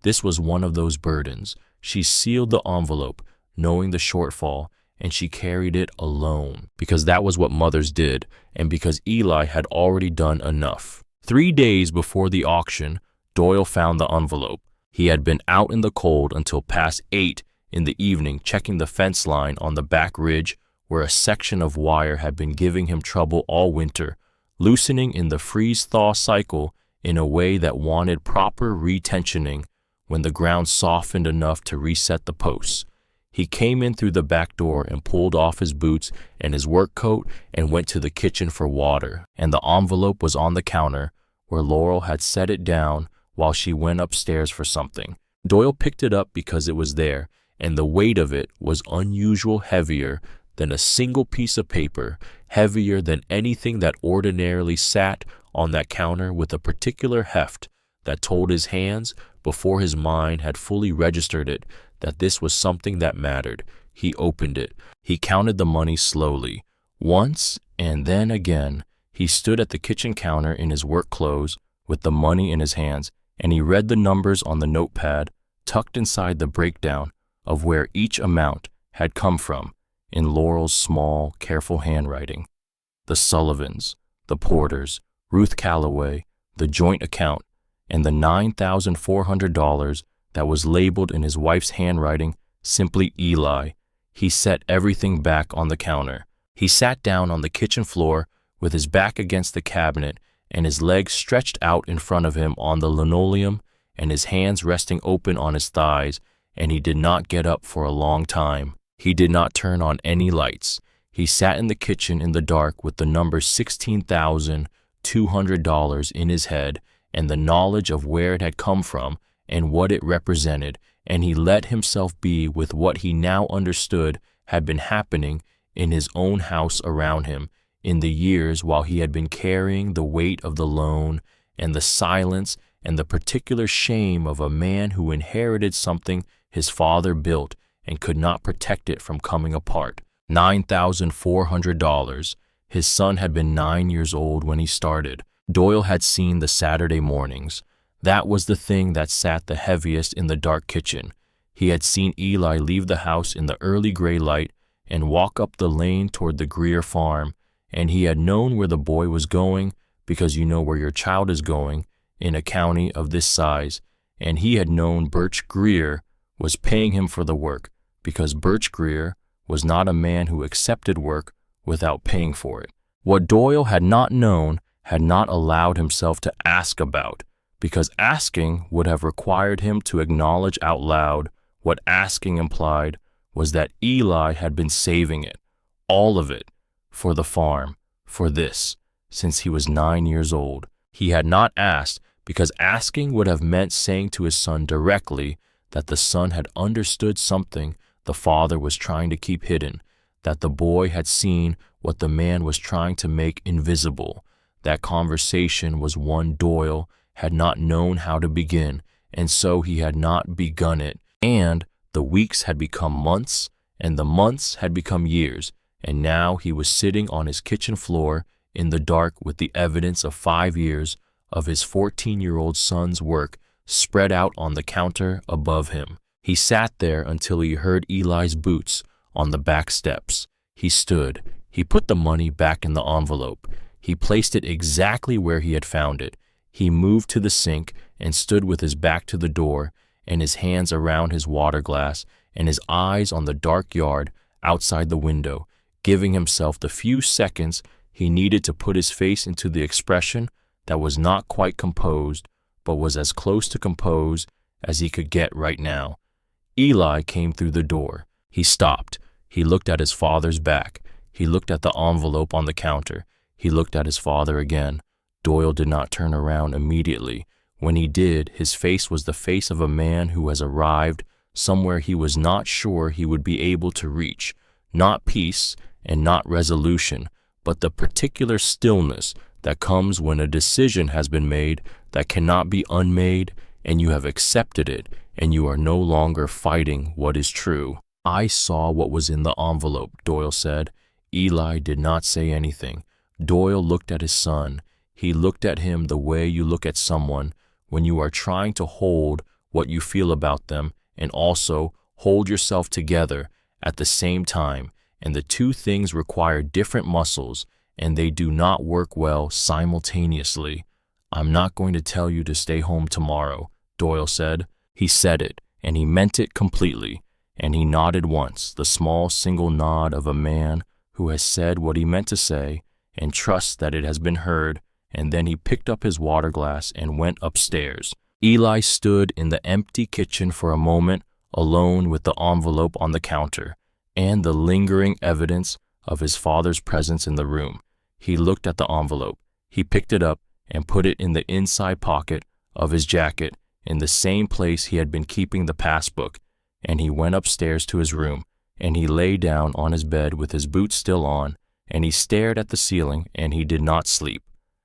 This was one of those burdens. She sealed the envelope, knowing the shortfall, and she carried it alone, because that was what mothers did, and because Eli had already done enough. 3 days before the auction, Doyle found the envelope. He had been out in the cold until past 8 in the evening, checking the fence line on the back ridge where a section of wire had been giving him trouble all winter, loosening in the freeze-thaw cycle in a way that wanted proper retensioning when the ground softened enough to reset the posts. He came in through the back door and pulled off his boots and his work coat and went to the kitchen for water, and the envelope was on the counter where Laurel had set it down while she went upstairs for something. Doyle picked it up because it was there, and the weight of it was unusual heavier than a single piece of paper, heavier than anything that ordinarily sat on that counter with a particular heft that told his hands, before his mind had fully registered it, that this was something that mattered. He opened it. He counted the money slowly. Once and then again, he stood at the kitchen counter in his work clothes with the money in his hands, and he read the numbers on the notepad tucked inside the breakdown of where each amount had come from in Laurel's small, careful handwriting. The Sullivans, the Porters, Ruth Calloway, the joint account, and the $9,400 that was labeled in his wife's handwriting simply Eli. He set everything back on the counter. He sat down on the kitchen floor with his back against the cabinet and his legs stretched out in front of him on the linoleum and his hands resting open on his thighs, and he did not get up for a long time. He did not turn on any lights. He sat in the kitchen in the dark with the number $16,200 in his head and the knowledge of where it had come from and what it represented, and he let himself be with what he now understood had been happening in his own house around him in the years while he had been carrying the weight of the loan and the silence and the particular shame of a man who inherited something his father built and could not protect it from coming apart. $9,400. His son had been 9 years old when he started. Doyle had seen the Saturday mornings. That was the thing that sat the heaviest in the dark kitchen. He had seen Eli leave the house in the early gray light and walk up the lane toward the Greer farm, and he had known where the boy was going, because you know where your child is going in a county of this size, and he had known Birch Greer was paying him for the work, because Birch Greer was not a man who accepted work without paying for it. What Doyle had not known, had not allowed himself to ask about, because asking would have required him to acknowledge out loud what asking implied was that Eli had been saving it, all of it, for the farm, for this, since he was 9 years old. He had not asked because asking would have meant saying to his son directly that the son had understood something the father was trying to keep hidden, that the boy had seen what the man was trying to make invisible. That conversation was one Doyle had not known how to begin, and so he had not begun it. And the weeks had become months, and the months had become years, and now he was sitting on his kitchen floor in the dark with the evidence of 5 years of his 14-year-old son's work spread out on the counter above him. He sat there until he heard Eli's boots on the back steps. He stood. He put the money back in the envelope. He placed it exactly where he had found it. He moved to the sink and stood with his back to the door and his hands around his water glass and his eyes on the dark yard outside the window, giving himself the few seconds he needed to put his face into the expression that was not quite composed, but was as close to composed as he could get right now. Eli came through the door. He stopped. He looked at his father's back. He looked at the envelope on the counter. He looked at his father again. Doyle did not turn around immediately. When he did, his face was the face of a man who has arrived somewhere he was not sure he would be able to reach. Not peace and not resolution, but the particular stillness that comes when a decision has been made that cannot be unmade, and you have accepted it, and you are no longer fighting what is true. I saw what was in the envelope, Doyle said. Eli did not say anything. Doyle looked at his son. He looked at him the way you look at someone when you are trying to hold what you feel about them, and also hold yourself together at the same time, and the two things require different muscles, and they do not work well simultaneously. I'm not going to tell you to stay home tomorrow, Doyle said. He said it, and he meant it completely, and he nodded once, the small single nod of a man who has said what he meant to say and trusts that it has been heard, and then he picked up his water glass and went upstairs. Eli stood in the empty kitchen for a moment, alone with the envelope on the counter and the lingering evidence of his father's presence in the room. He looked at the envelope. He picked it up and put it in the inside pocket of his jacket in the same place he had been keeping the passbook, and he went upstairs to his room, and he lay down on his bed with his boots still on, and he stared at the ceiling, and he did not sleep.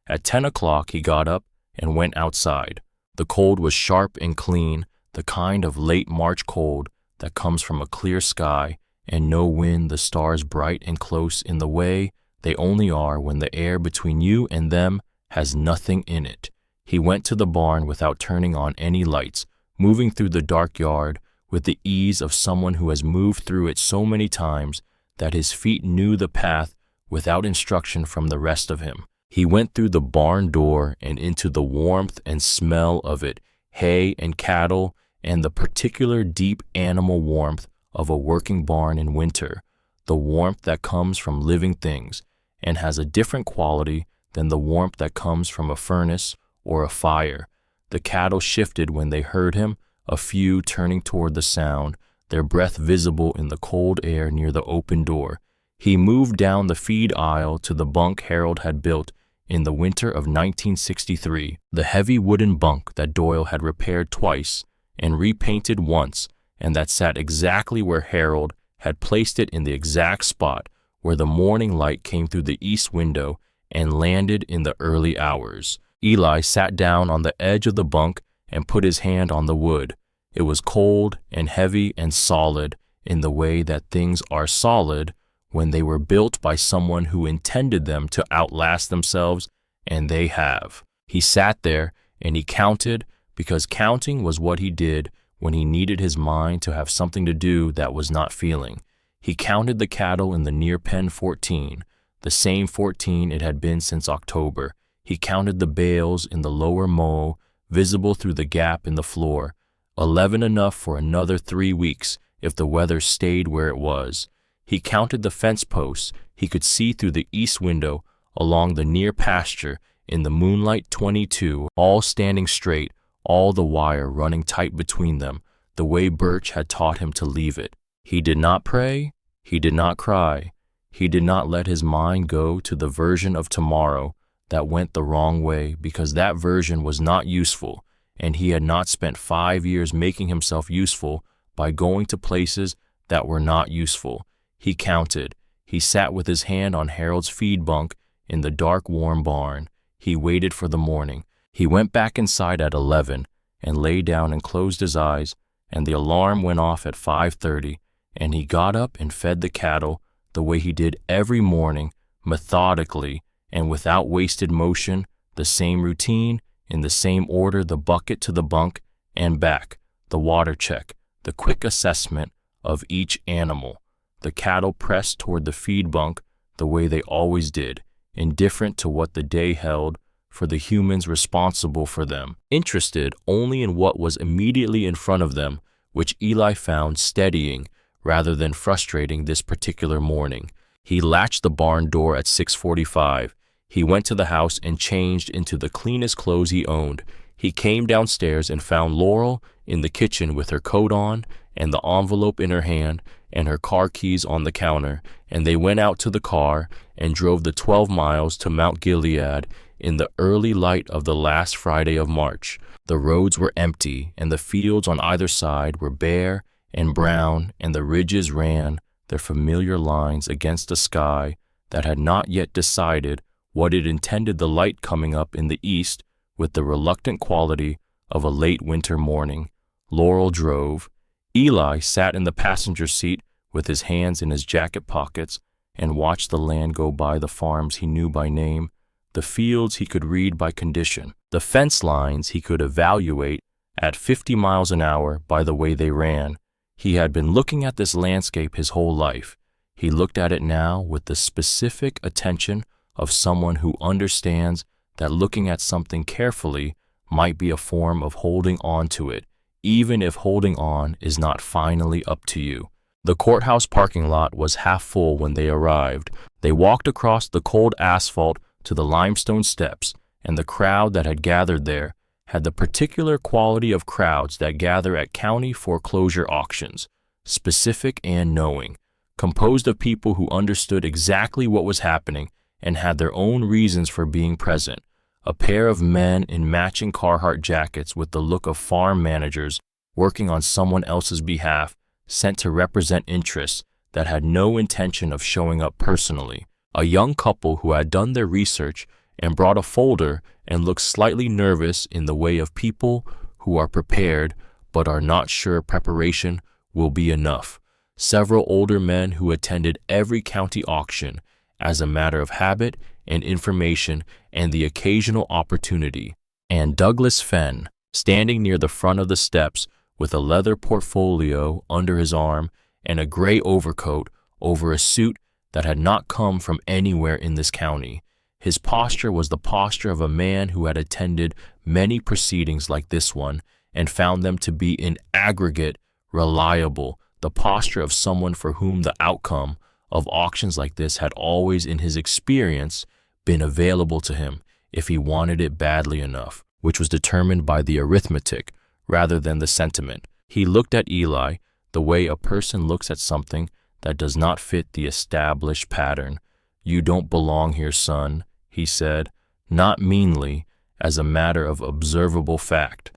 At 10 o'clock he got up and went outside. The cold was sharp and clean, the kind of late March cold that comes from a clear sky and no wind, the stars bright and close in the way they only are when the air between you and them has nothing in it. He went to the barn without turning on any lights, moving through the dark yard with the ease of someone who has moved through it so many times that his feet knew the path without instruction from the rest of him. He went through the barn door and into the warmth and smell of it, hay and cattle, and the particular deep animal warmth of a working barn in winter, the warmth that comes from living things and has a different quality than the warmth that comes from a furnace or a fire. The cattle shifted when they heard him, a few turning toward the sound, their breath visible in the cold air near the open door. He moved down the feed aisle to the bunk Harold had built in the winter of 1963, the heavy wooden bunk that Doyle had repaired twice and repainted once, and that sat exactly where Harold had placed it in the exact spot where the morning light came through the east window and landed in the early hours. Eli sat down on the edge of the bunk and put his hand on the wood. It was cold and heavy and solid in the way that things are solid when they were built by someone who intended them to outlast themselves, and they have. He sat there and he counted, because counting was what he did when he needed his mind to have something to do that was not feeling. He counted the cattle in the near pen 14, the same 14 it had been since October. He counted the bales in the lower mow, visible through the gap in the floor, 11 enough for another 3 weeks if the weather stayed where it was. He counted the fence posts he could see through the east window along the near pasture in the moonlight, 22, all standing straight, all the wire running tight between them, the way Birch had taught him to leave it. He did not pray, he did not cry, he did not let his mind go to the version of tomorrow that went the wrong way, because that version was not useful, and he had not spent 5 years making himself useful by going to places that were not useful. He counted. He sat with his hand on Harold's feed bunk in the dark, warm barn. He waited for the morning. He went back inside at 11 and lay down and closed his eyes, and the alarm went off at 5:30, and he got up and fed the cattle the way he did every morning, methodically and without wasted motion, the same routine, in the same order, the bucket to the bunk and back, the water check, the quick assessment of each animal. The cattle pressed toward the feed bunk the way they always did, indifferent to what the day held for the humans responsible for them, interested only in what was immediately in front of them, which Eli found steadying rather than frustrating this particular morning. He latched the barn door at 6:45. He went to the house and changed into the cleanest clothes he owned. He came downstairs and found Laurel in the kitchen with her coat on and the envelope in her hand and her car keys on the counter, and they went out to the car and drove the 12 miles to Mount Gilead in the early light of the last Friday of March. The roads were empty, and the fields on either side were bare and brown, and the ridges ran their familiar lines against a sky that had not yet decided what it intended, the light coming up in the east with the reluctant quality of a late winter morning. Laurel drove. Eli sat in the passenger seat with his hands in his jacket pockets and watched the land go by, the farms he knew by name, the fields he could read by condition, the fence lines he could evaluate at 50 miles an hour by the way they ran. He had been looking at this landscape his whole life. He looked at it now with the specific attention of someone who understands that looking at something carefully might be a form of holding on to it, even if holding on is not finally up to you. The courthouse parking lot was half full when they arrived. They walked across the cold asphalt to the limestone steps, and the crowd that had gathered there had the particular quality of crowds that gather at county foreclosure auctions, specific and knowing, composed of people who understood exactly what was happening and had their own reasons for being present. A pair of men in matching Carhartt jackets with the look of farm managers working on someone else's behalf, sent to represent interests that had no intention of showing up personally. A young couple who had done their research and brought a folder and looked slightly nervous in the way of people who are prepared but are not sure preparation will be enough. Several older men who attended every county auction as a matter of habit and information and the occasional opportunity. And Douglas Fenn, standing near the front of the steps with a leather portfolio under his arm and a gray overcoat over a suit that had not come from anywhere in this county. His posture was the posture of a man who had attended many proceedings like this one and found them to be in aggregate reliable, the posture of someone for whom the outcome of auctions like this had always, in his experience, been available to him if he wanted it badly enough, which was determined by the arithmetic rather than the sentiment. He looked at Eli the way a person looks at something that does not fit the established pattern. "You don't belong here, son," he said, not meanly, as a matter of observable fact.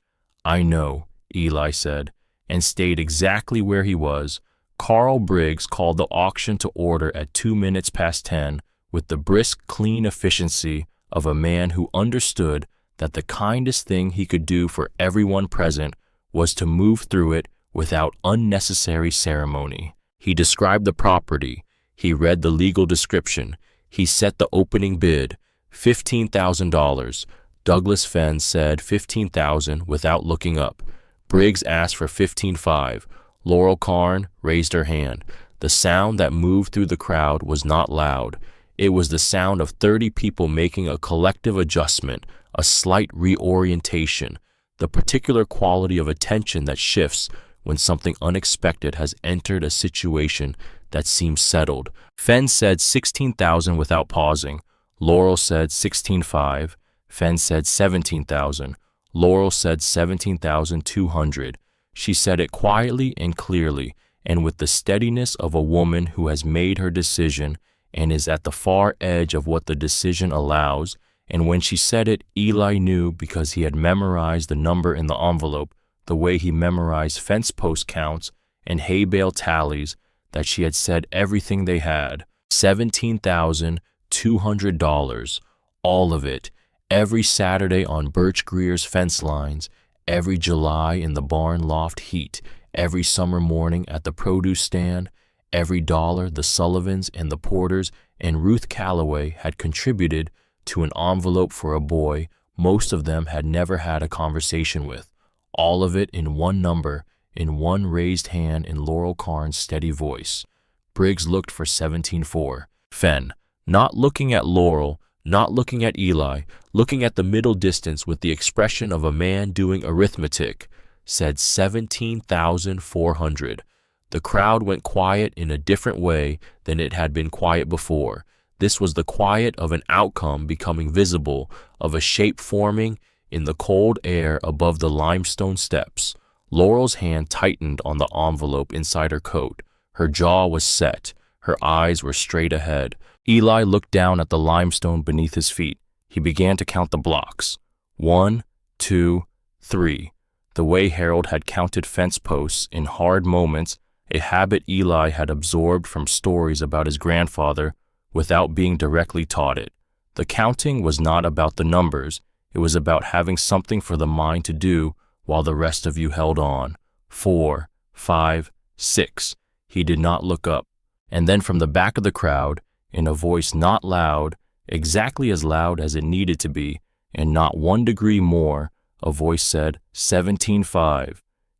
"I know," Eli said, and stayed exactly where he was. Carl Briggs called the auction to order at 2 minutes past 10 with the brisk, clean efficiency of a man who understood that the kindest thing he could do for everyone present was to move through it without unnecessary ceremony. He described the property. He read the legal description. He set the opening bid, $15,000. Douglas Fenn said $15,000 without looking up. Briggs asked for $15,500. Laurel Karn raised her hand. The sound that moved through the crowd was not loud. It was the sound of 30 people making a collective adjustment, a slight reorientation, the particular quality of attention that shifts when something unexpected has entered a situation that seems settled. Fenn said $16,000 without pausing. Laurel said $16,500. Fenn said $17,000. Laurel said $17,200. She said it quietly and clearly, and with the steadiness of a woman who has made her decision and is at the far edge of what the decision allows. And when she said it, Eli knew because he had memorized the number in the envelope, the way he memorized fence post counts and hay bale tallies, that she had said everything they had. $17,200, all of it, every Saturday on Birch Greer's fence lines, every July in the barn loft heat, every summer morning at the produce stand, every dollar the Sullivans and the Porters and Ruth Calloway had contributed to an envelope for a boy most of them had never had a conversation with. All of it in one number, in one raised hand in Laurel Karn's steady voice. Briggs looked for 17,400. Fenn, not looking at Laurel, not looking at Eli, looking at the middle distance with the expression of a man doing arithmetic, said 17,400. The crowd went quiet in a different way than it had been quiet before. This was the quiet of an outcome becoming visible, of a shape forming in the cold air above the limestone steps. Laurel's hand tightened on the envelope inside her coat. Her jaw was set. Her eyes were straight ahead. Eli looked down at the limestone beneath his feet. He began to count the blocks. 1, 2, 3. The way Harold had counted fence posts in hard moments, a habit Eli had absorbed from stories about his grandfather without being directly taught it. The counting was not about the numbers. It was about having something for the mind to do while the rest of you held on. 4, 5, 6. He did not look up. And then from the back of the crowd, in a voice not loud, exactly as loud as it needed to be, and not 1 degree more, A voice said, 17.5.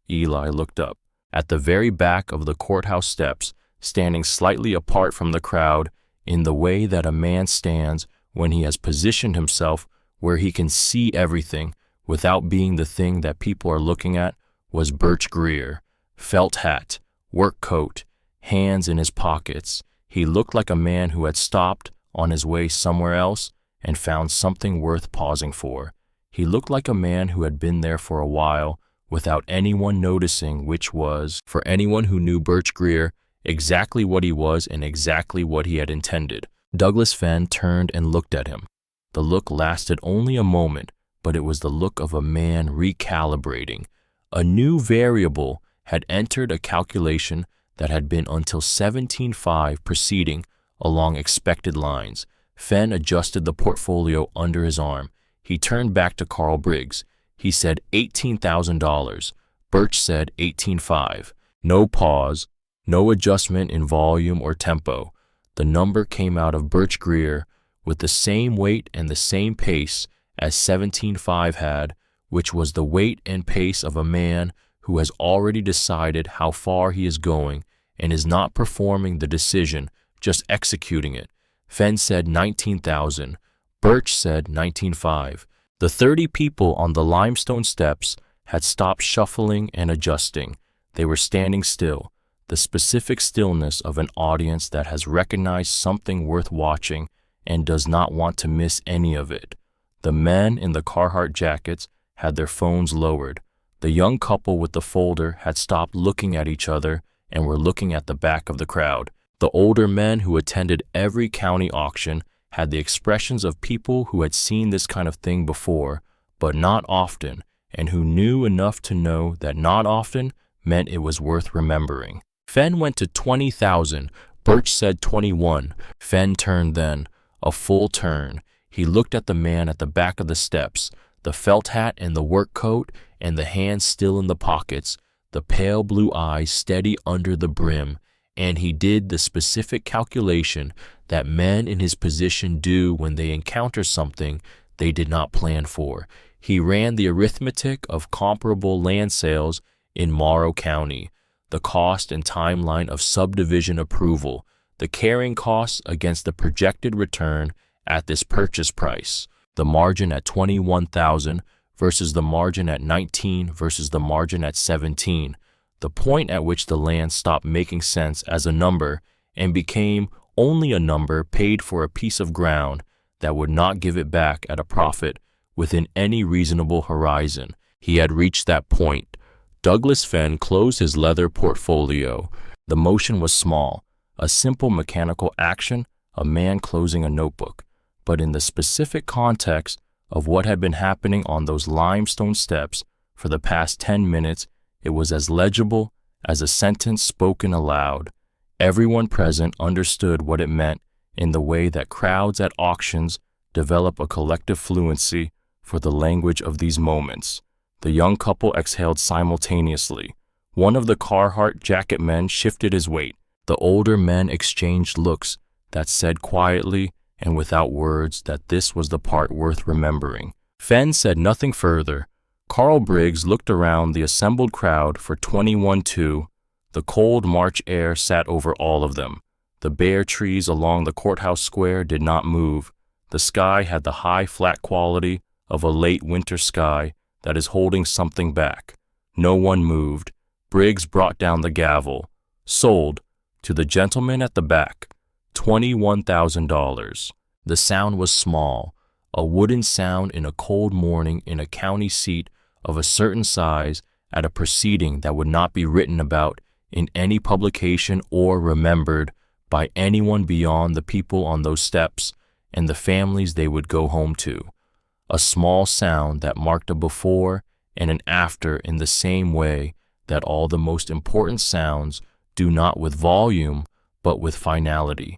Eli looked up. At the very back of the courthouse steps, standing slightly apart from the crowd, in the way that a man stands when he has positioned himself where he can see everything without being the thing that people are looking at, was Birch Greer. Felt hat, work coat, hands in his pockets. He looked like a man who had stopped on his way somewhere else and found something worth pausing for. He looked like a man who had been there for a while without anyone noticing, which was, for anyone who knew Birch Greer, exactly what he was and exactly what he had intended. Douglas Fenn turned and looked at him. The look lasted only a moment, but it was the look of a man recalibrating. A new variable had entered a calculation that had been until 17.5 proceeding along expected lines. Fenn adjusted the portfolio under his arm. He turned back to Carl Briggs. He said $18,000. Birch said 18.5. No pause, no adjustment in volume or tempo. The number came out of Birch Greer with the same weight and the same pace as 17.5 had, which was the weight and pace of a man who has already decided how far he is going and is not performing the decision, just executing it. Fenn said 19,000. Birch said 19.5. The 30 people on the limestone steps had stopped shuffling and adjusting. They were standing still, the specific stillness of an audience that has recognized something worth watching and does not want to miss any of it. The men in the Carhartt jackets had their phones lowered. The young couple with the folder had stopped looking at each other and were looking at the back of the crowd. The older men who attended every county auction had the expressions of people who had seen this kind of thing before, but not often, and who knew enough to know that not often meant it was worth remembering. Fenn went to 20,000. Birch said 21. Fenn turned then, a full turn. He looked at the man at the back of the steps, the felt hat and the work coat and the hands still in the pockets, the pale blue eyes steady under the brim, and he did the specific calculation that men in his position do when they encounter something they did not plan for. He ran the arithmetic of comparable land sales in Morrow County, the cost and timeline of subdivision approval, the carrying costs against the projected return at this purchase price, the margin at 21,000 versus the margin at 19 versus the margin at 17, the point at which the land stopped making sense as a number and became only a number paid for a piece of ground that would not give it back at a profit within any reasonable horizon. He had reached that point. Douglas Fenn closed his leather portfolio. The motion was small, a simple mechanical action, a man closing a notebook. But in the specific context of what had been happening on those limestone steps for the past 10 minutes, it was as legible as a sentence spoken aloud. Everyone present understood what it meant in the way that crowds at auctions develop a collective fluency for the language of these moments. The young couple exhaled simultaneously. One of the Carhartt jacket men shifted his weight. The older men exchanged looks that said quietly and without words that this was the part worth remembering. Fenn said nothing further. Carl Briggs looked around the assembled crowd for 21-2. The cold March air sat over all of them. The bare trees along the courthouse square did not move. The sky had the high, flat quality of a late winter sky that is holding something back. No one moved. Briggs brought down the gavel. Sold to the gentleman at the back. $21,000. The sound was small, a wooden sound in a cold morning in a county seat of a certain size at a proceeding that would not be written about in any publication or remembered by anyone beyond the people on those steps and the families they would go home to. A small sound that marked a before and an after in the same way that all the most important sounds do not with volume but with finality.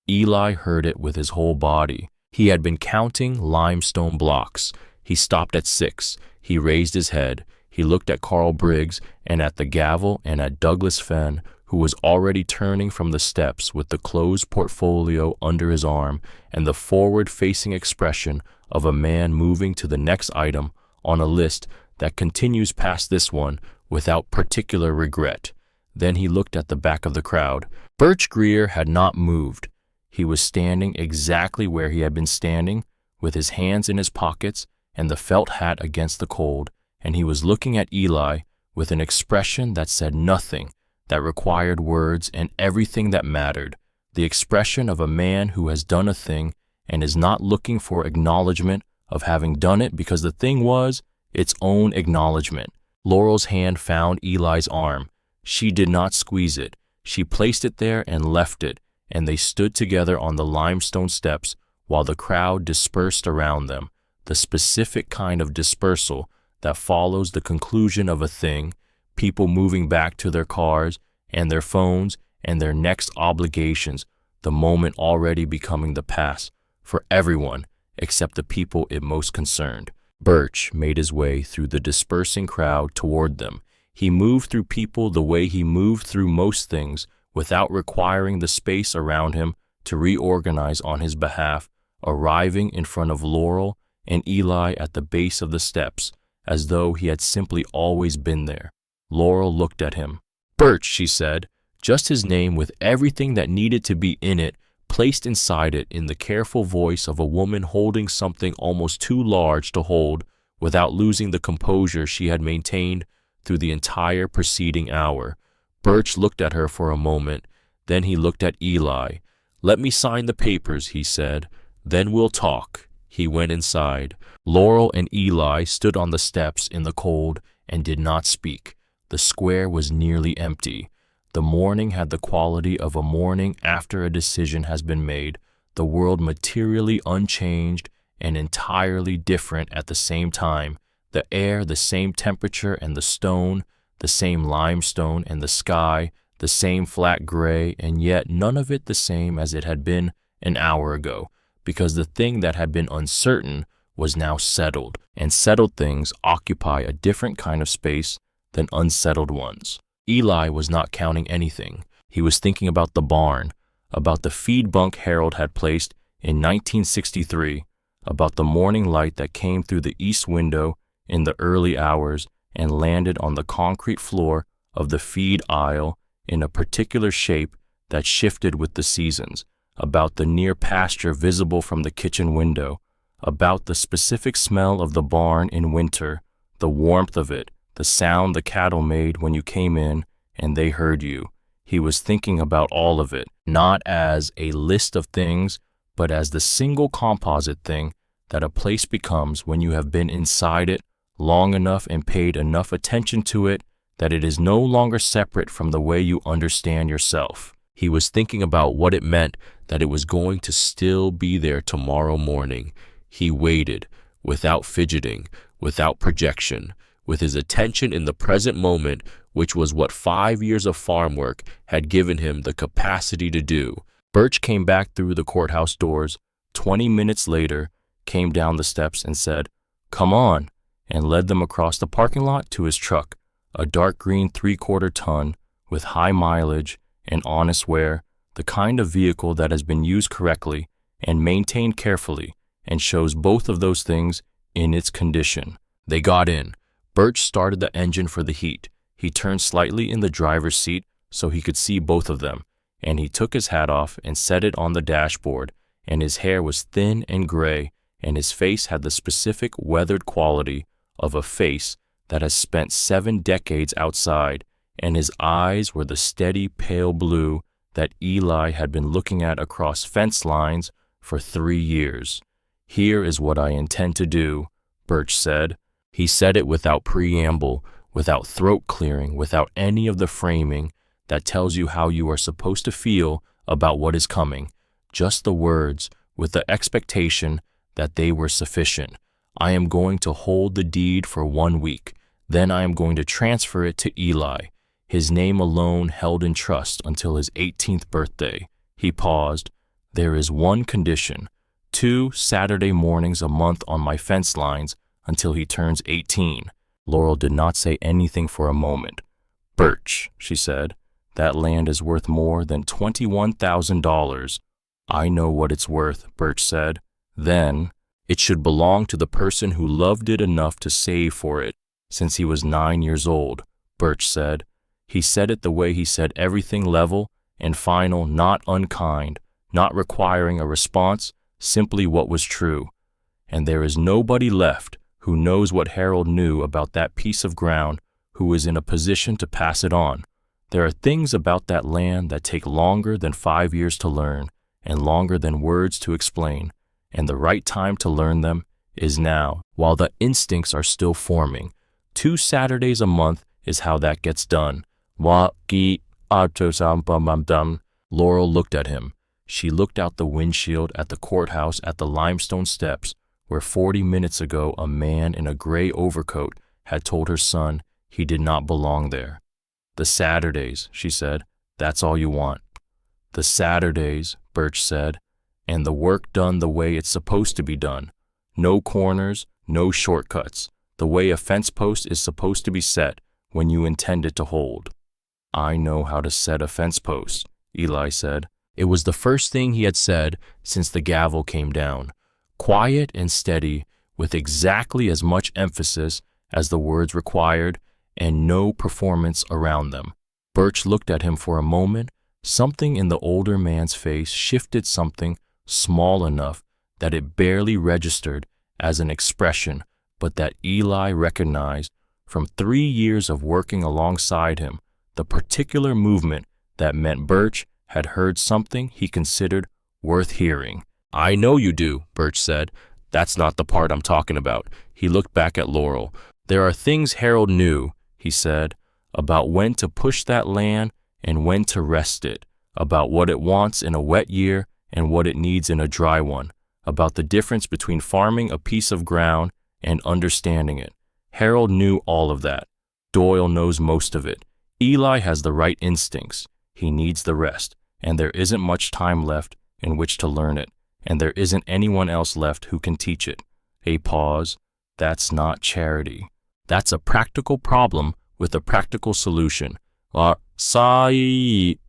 Eli heard it with his whole body. He had been counting limestone blocks. He stopped at 6. He raised his head. He looked at Carl Briggs and at the gavel and at Douglas Fenn, who was already turning from the steps with the closed portfolio under his arm and the forward-facing expression of a man moving to the next item on a list that continues past this one without particular regret. Then he looked at the back of the crowd. Birch Greer had not moved. He was standing exactly where he had been standing, with his hands in his pockets and the felt hat against the cold, and he was looking at Eli with an expression that said nothing, that required words, and everything that mattered. The expression of a man who has done a thing and is not looking for acknowledgement of having done it, because the thing was its own acknowledgement. Laurel's hand found Eli's arm. She did not squeeze it. She placed it there and left it, and they stood together on the limestone steps while the crowd dispersed around them, the specific kind of dispersal that follows the conclusion of a thing, people moving back to their cars and their phones and their next obligations, the moment already becoming the past for everyone except the people it most concerned. Birch made his way through the dispersing crowd toward them. He moved through people the way he moved through most things, without requiring the space around him to reorganize on his behalf, arriving in front of Laurel and Eli at the base of the steps, as though he had simply always been there. Laurel looked at him. Birch, she said, just his name with everything that needed to be in it, placed inside it, in the careful voice of a woman holding something almost too large to hold without losing the composure she had maintained through the entire preceding hour. Birch looked at her for a moment. Then he looked at Eli. Let me sign the papers, he said. Then we'll talk. He went inside. Laurel and Eli stood on the steps in the cold and did not speak. The square was nearly empty. The morning had the quality of a morning after a decision has been made, the world materially unchanged and entirely different at the same time, the air the same temperature and the stone, the same limestone and the sky, the same flat gray, and yet none of it the same as it had been an hour ago, because the thing that had been uncertain was now settled, and settled things occupy a different kind of space than unsettled ones. Eli was not counting anything. He was thinking about the barn, about the feed bunk Harold had placed in 1963, about the morning light that came through the east window in the early hours and landed on the concrete floor of the feed aisle in a particular shape that shifted with the seasons, about the near pasture visible from the kitchen window, about the specific smell of the barn in winter, the warmth of it, the sound the cattle made when you came in and they heard you. He was thinking about all of it, not as a list of things, but as the single composite thing that a place becomes when you have been inside it long enough and paid enough attention to it that it is no longer separate from the way you understand yourself. He was thinking about what it meant that it was going to still be there tomorrow morning. He waited, without fidgeting, without projection, with his attention in the present moment, which was what 5 years of farm work had given him the capacity to do. Birch came back through the courthouse doors 20 minutes later, came down the steps and said, "Come on," and led them across the parking lot to his truck, a dark green 3/4 ton with high mileage and honest wear, the kind of vehicle that has been used correctly and maintained carefully and shows both of those things in its condition. They got in. Birch started the engine for the heat. He turned slightly in the driver's seat so he could see both of them, and he took his hat off and set it on the dashboard, and his hair was thin and gray, and his face had the specific weathered quality of a face that has spent 7 decades outside, and his eyes were the steady pale blue that Eli had been looking at across fence lines for 3 years. "Here is what I intend to do," Birch said. He said it without preamble, without throat clearing, without any of the framing that tells you how you are supposed to feel about what is coming. Just the words, with the expectation that they were sufficient. "I am going to hold the deed for 1 week. Then I am going to transfer it to Eli, his name alone held in trust until his 18th birthday. He paused. "There is one condition. 2 Saturday mornings a month on my fence lines until he turns 18. Laurel did not say anything for a moment. "Birch," she said, "that land is worth more than $21,000. "I know what it's worth," Birch said. Then It should belong to the person who loved it enough to save for it since he was 9 years old, Birch said. He said it the way he said everything, level and final, not unkind, not requiring a response, simply what was true. And there is nobody left who knows what Harold knew about that piece of ground who is in a position to pass it on. There are things about that land that take longer than 5 years to learn and longer than words to explain, and the right time to learn them is now, while the instincts are still forming. 2 Saturdays a month is how that gets done. Laurel looked at him. She looked out the windshield at the courthouse at the limestone steps where 40 minutes ago a man in a gray overcoat had told her son he did not belong there. The Saturdays, she said, that's all you want. The Saturdays, Birch said, and the work done the way it's supposed to be done. No corners, no shortcuts. The way a fence post is supposed to be set when you intend it to hold. I know how to set a fence post, Eli said. It was the first thing he had said since the gavel came down. Quiet and steady, with exactly as much emphasis as the words required, and no performance around them. Birch looked at him for a moment. Something in the older man's face shifted, something small enough that it barely registered as an expression, but that Eli recognized from 3 years of working alongside him, the particular movement that meant Birch had heard something he considered worth hearing. I know you do, Birch said. That's not the part I'm talking about. He looked back at Laurel. There are things Harold knew, he said, about when to push that land and when to rest it, about what it wants in a wet year and what it needs in a dry one, about the difference between farming a piece of ground and understanding it. Harold knew all of that. Doyle knows most of it. Eli has the right instincts. He needs the rest, and there isn't much time left in which to learn it, and there isn't anyone else left who can teach it. A pause. That's not charity. That's a practical problem with a practical solution. He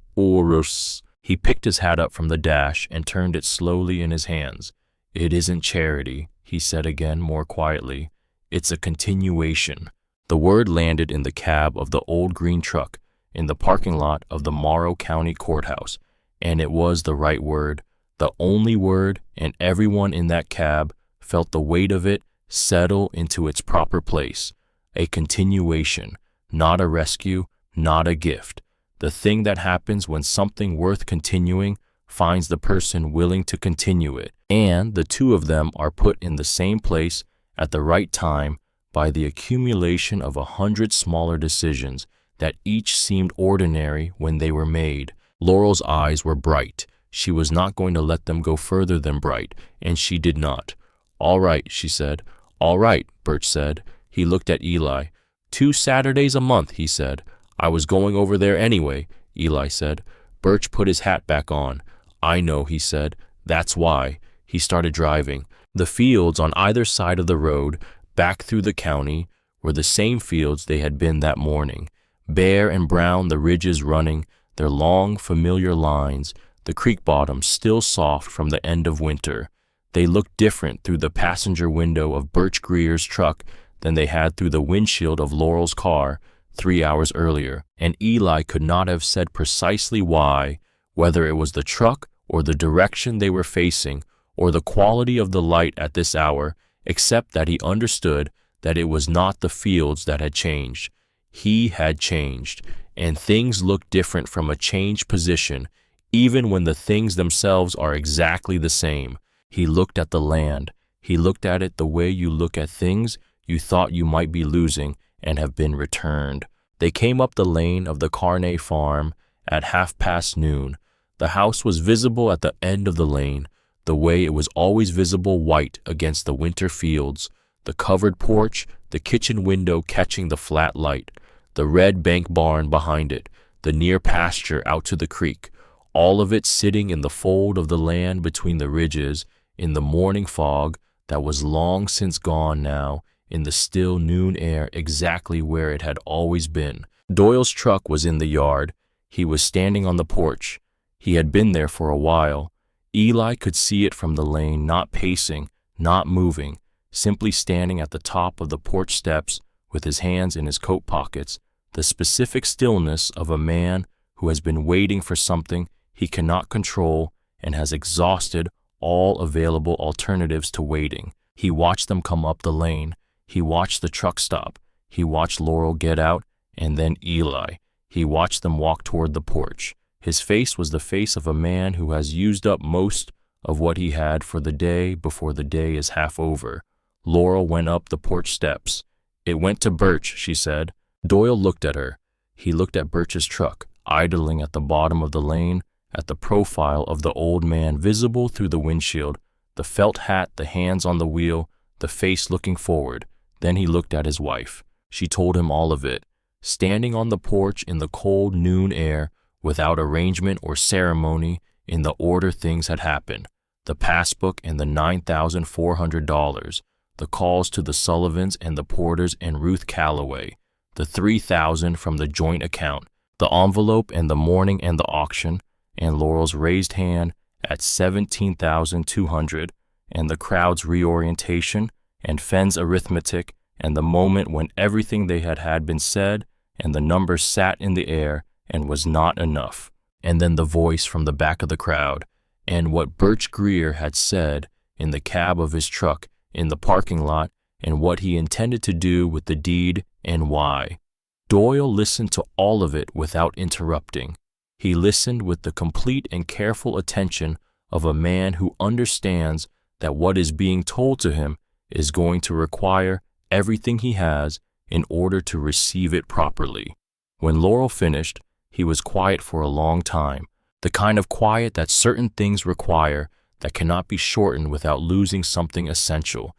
picked his hat up from the dash and turned it slowly in his hands. It isn't charity, he said again more quietly. It's a continuation. The word landed in the cab of the old green truck in the parking lot of the Morrow County Courthouse, and it was the right word, the only word, and everyone in that cab felt the weight of it settle into its proper place. A continuation, not a rescue, not a gift. The thing that happens when something worth continuing finds the person willing to continue it, and the two of them are put in the same place at the right time by the accumulation of 100 smaller decisions that each seemed ordinary when they were made. Laurel's eyes were bright. She was not going to let them go further than bright, and she did not. All right, she said. All right, Birch said. He looked at Eli. 2 Saturdays a month, he said. I was going over there anyway, Eli said. Birch put his hat back on. I know, he said. That's why. He started driving. The fields on either side of the road, back through the county, were the same fields they had been that morning. Bare and brown, the ridges running, their long, familiar lines, the creek bottom still soft from the end of winter. They looked different through the passenger window of Birch Greer's truck than they had through the windshield of Laurel's car 3 hours earlier, and Eli could not have said precisely why, whether it was the truck or the direction they were facing or the quality of the light at this hour, except that he understood that it was not the fields that had changed. He had changed, and things look different from a changed position, even when the things themselves are exactly the same. He looked at the land. He looked at it the way you look at things you thought you might be losing and have been returned. They came up the lane of the Carney farm at noon. The house was visible at the end of the lane, the way it was always visible white against the winter fields, the covered porch, the kitchen window catching the flat light, the red bank barn behind it, the near pasture out to the creek, all of it sitting in the fold of the land between the ridges, in the morning fog that was long since gone now, in the still noon air exactly where it had always been. Doyle's truck was in the yard. He was standing on the porch. He had been there for a while. Eli could see it from the lane, not pacing, not moving, simply standing at the top of the porch steps with his hands in his coat pockets, the specific stillness of a man who has been waiting for something he cannot control and has exhausted all available alternatives to waiting. He watched them come up the lane. He watched the truck stop. He watched Laurel get out, and then Eli. He watched them walk toward the porch. His face was the face of a man who has used up most of what he had for the day before the day is half over. Laurel went up the porch steps. "It went to Birch," she said. Doyle looked at her. He looked at Birch's truck, idling at the bottom of the lane, at the profile of the old man visible through the windshield, the felt hat, the hands on the wheel, the face looking forward. Then he looked at his wife. She told him all of it. Standing on the porch in the cold noon air, without arrangement or ceremony, in the order things had happened, the passbook and the $9,400, the calls to the Sullivans and the Porters and Ruth Calloway, the $3,000 from the joint account, the envelope and the morning and the auction, and Laurel's raised hand at $17,200, and the crowd's reorientation, and Fenn's arithmetic, and the moment when everything they had been said, and the numbers sat in the air and was not enough. And then the voice from the back of the crowd, and what Birch Greer had said in the cab of his truck in the parking lot, and what he intended to do with the deed and why. Doyle listened to all of it without interrupting. He listened with the complete and careful attention of a man who understands that what is being told to him is going to require everything he has in order to receive it properly. When Laurel finished, he was quiet for a long time, the kind of quiet that certain things require that cannot be shortened without losing something essential.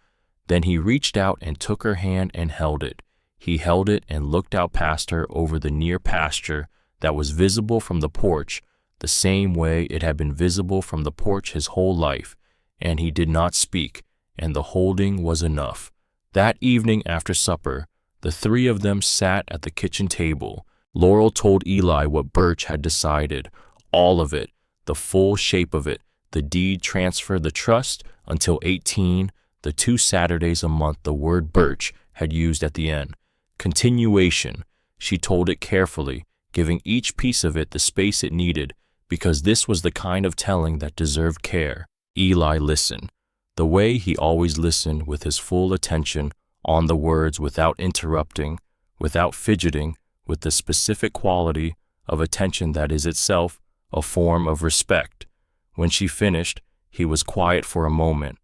Then he reached out and took her hand and held it. He held it and looked out past her over the near pasture that was visible from the porch, the same way it had been visible from the porch his whole life, and he did not speak, and the holding was enough. That evening after supper, the three of them sat at the kitchen table. Laurel told Eli what Birch had decided, all of it, the full shape of it, the deed transfer, the trust, until 18, the 2 Saturdays a month the word Birch had used at the end. Continuation. She told it carefully, giving each piece of it the space it needed, because this was the kind of telling that deserved care. Eli listened, the way he always listened, with his full attention on the words, without interrupting, without fidgeting, with the specific quality of attention that is itself a form of respect. When she finished, he was quiet for a moment.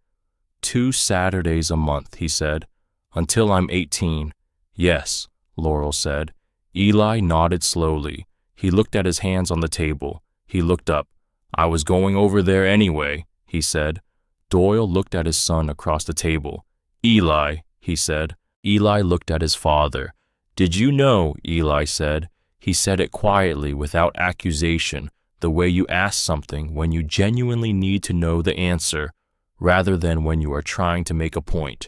2 Saturdays a month, he said, until I'm 18. Yes, Laurel said. Eli nodded slowly. He looked at his hands on the table. He looked up. I was going over there anyway, he said. Doyle looked at his son across the table. Eli, he said. Eli looked at his father. Did you know, Eli said. He said it quietly, without accusation, the way you ask something when you genuinely need to know the answer, rather than when you are trying to make a point.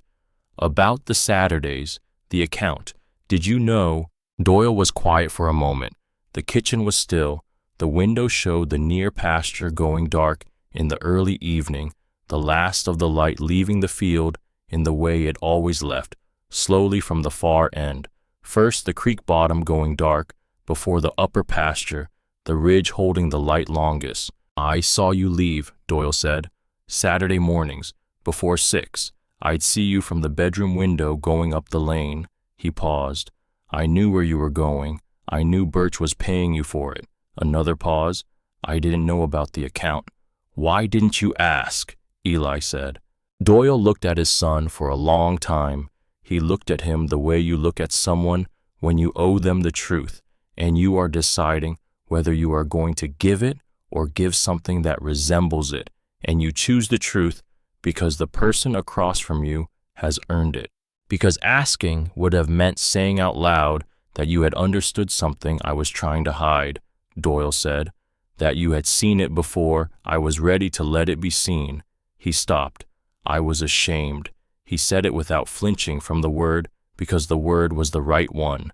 About the Saturdays, the account. Did you know? Doyle was quiet for a moment. The kitchen was still. The window showed the near pasture going dark in the early evening, the last of the light leaving the field in the way it always left, slowly from the far end. First the creek bottom going dark, before the upper pasture, the ridge holding the light longest. I saw you leave, Doyle said. Saturday mornings, before 6. I'd see you from the bedroom window going up the lane. He paused. I knew where you were going. I knew Birch was paying you for it. Another pause. I didn't know about the account. Why didn't you ask? Eli said. Doyle looked at his son for a long time. He looked at him the way you look at someone when you owe them the truth, and you are deciding whether you are going to give it or give something that resembles it, and you choose the truth because the person across from you has earned it. Because asking would have meant saying out loud that you had understood something I was trying to hide, Doyle said, that you had seen it before I was ready to let it be seen. He stopped. I was ashamed. He said it without flinching from the word, because the word was the right one.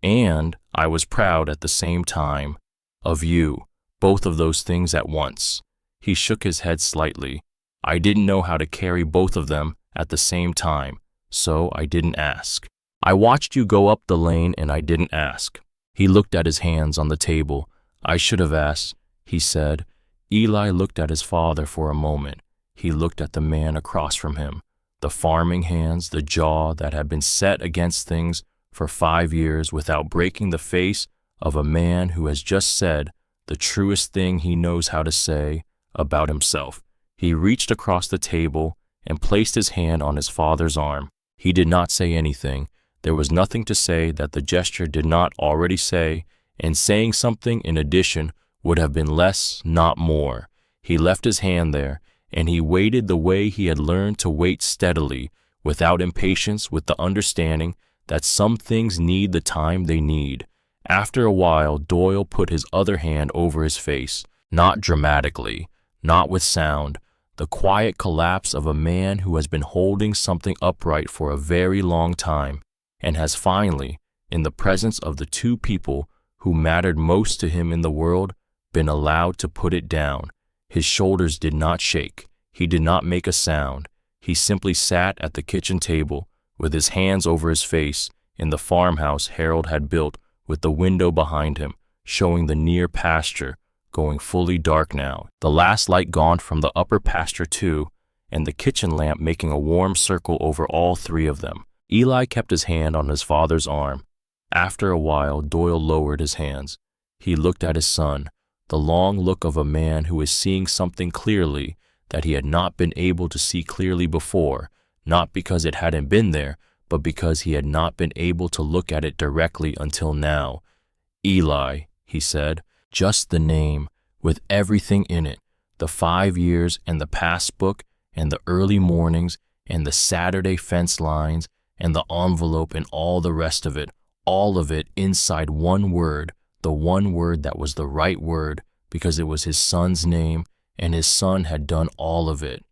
And I was proud at the same time. Of you, both of those things at once. He shook his head slightly. I didn't know how to carry both of them at the same time, so I didn't ask. I watched you go up the lane and I didn't ask. He looked at his hands on the table. I should have asked, he said. Eli looked at his father for a moment. He looked at the man across from him. The farming hands, the jaw that had been set against things for 5 years without breaking the face of a man who has just said the truest thing he knows how to say about himself. He reached across the table and placed his hand on his father's arm. He did not say anything. There was nothing to say that the gesture did not already say, and saying something in addition would have been less, not more. He left his hand there, and he waited the way he had learned to wait steadily, without impatience, with the understanding that some things need the time they need. After a while, Doyle put his other hand over his face, not dramatically, not with sound, the quiet collapse of a man who has been holding something upright for a very long time, and has finally, in the presence of the two people who mattered most to him in the world, been allowed to put it down. His shoulders did not shake. He did not make a sound. He simply sat at the kitchen table with his hands over his face in the farmhouse Harold had built, with the window behind him, showing the near pasture, going fully dark now, the last light gone from the upper pasture too, and the kitchen lamp making a warm circle over all three of them. Eli kept his hand on his father's arm. After a while, Doyle lowered his hands. He looked at his son, the long look of a man who is seeing something clearly that he had not been able to see clearly before, not because it hadn't been there, but because he had not been able to look at it directly until now. Eli, he said, just the name, with everything in it, the 5 years and the passbook and the early mornings and the Saturday fence lines and the envelope and all the rest of it, all of it inside one word, the one word that was the right word because it was his son's name and his son had done all of it.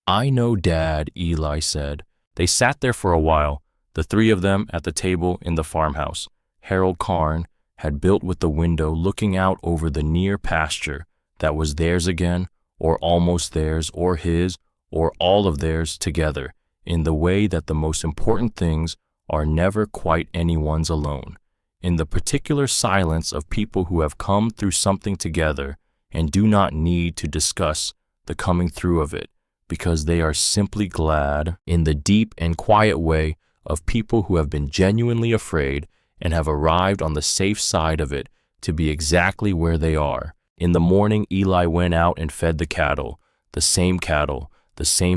I know, Dad, Eli said. They sat there for a while, the three of them at the table in the farmhouse. Harold Karn had built with the window looking out over the near pasture that was theirs again, or almost theirs, or his, or all of theirs together, in the way that the most important things are never quite anyone's alone, in the particular silence of people who have come through something together and do not need to discuss the coming through of it, because they are simply glad, in the deep and quiet way of people who have been genuinely afraid and have arrived on the safe side of it to be exactly where they are. In the morning, Eli went out and fed the cattle, the same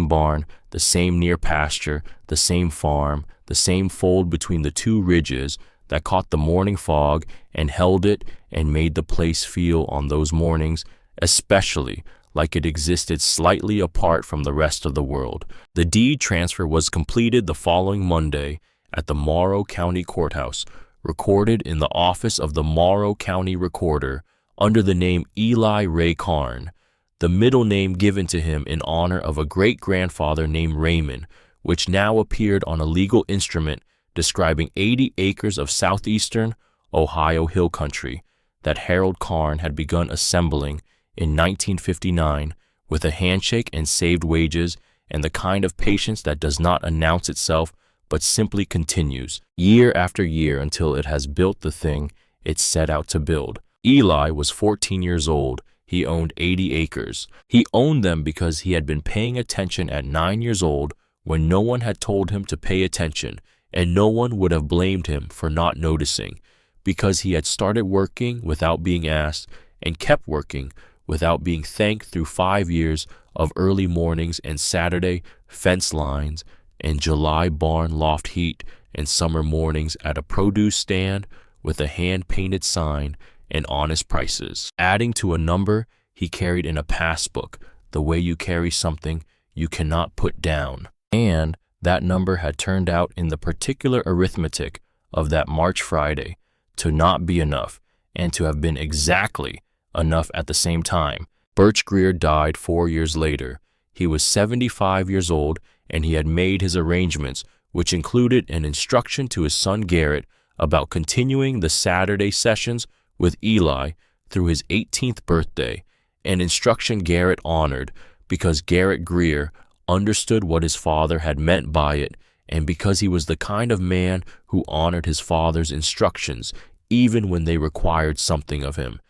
barn, the same near pasture, the same farm, the same fold between the two ridges that caught the morning fog and held it and made the place feel on those mornings, especially like it existed slightly apart from the rest of the world. The deed transfer was completed the following Monday at the Morrow County Courthouse, recorded in the office of the Morrow County Recorder under the name Eli Ray Karn, the middle name given to him in honor of a great-grandfather named Raymond, which now appeared on a legal instrument describing 80 acres of southeastern Ohio hill country that Harold Karn had begun assembling in 1959 with a handshake and saved wages and the kind of patience that does not announce itself but simply continues, year after year, until it has built the thing it set out to build. Eli was 14 years old. He owned 80 acres. He owned them because he had been paying attention at 9 years old when no one had told him to pay attention, and no one would have blamed him for not noticing, because he had started working without being asked and kept working without being thanked through 5 years of early mornings and Saturday fence lines and July barn loft heat and summer mornings at a produce stand with a hand-painted sign and honest prices. Adding to a number he carried in a passbook, the way you carry something you cannot put down. And that number had turned out in the particular arithmetic of that March Friday to not be enough and to have been exactly enough at the same time. Birch Greer died 4 years later. He was 75 years old, and he had made his arrangements, which included an instruction to his son Garrett about continuing the Saturday sessions with Eli through his 18th birthday, an instruction Garrett honored, because Garrett Greer understood what his father had meant by it, and because he was the kind of man who honored his father's instructions even when they required something of him.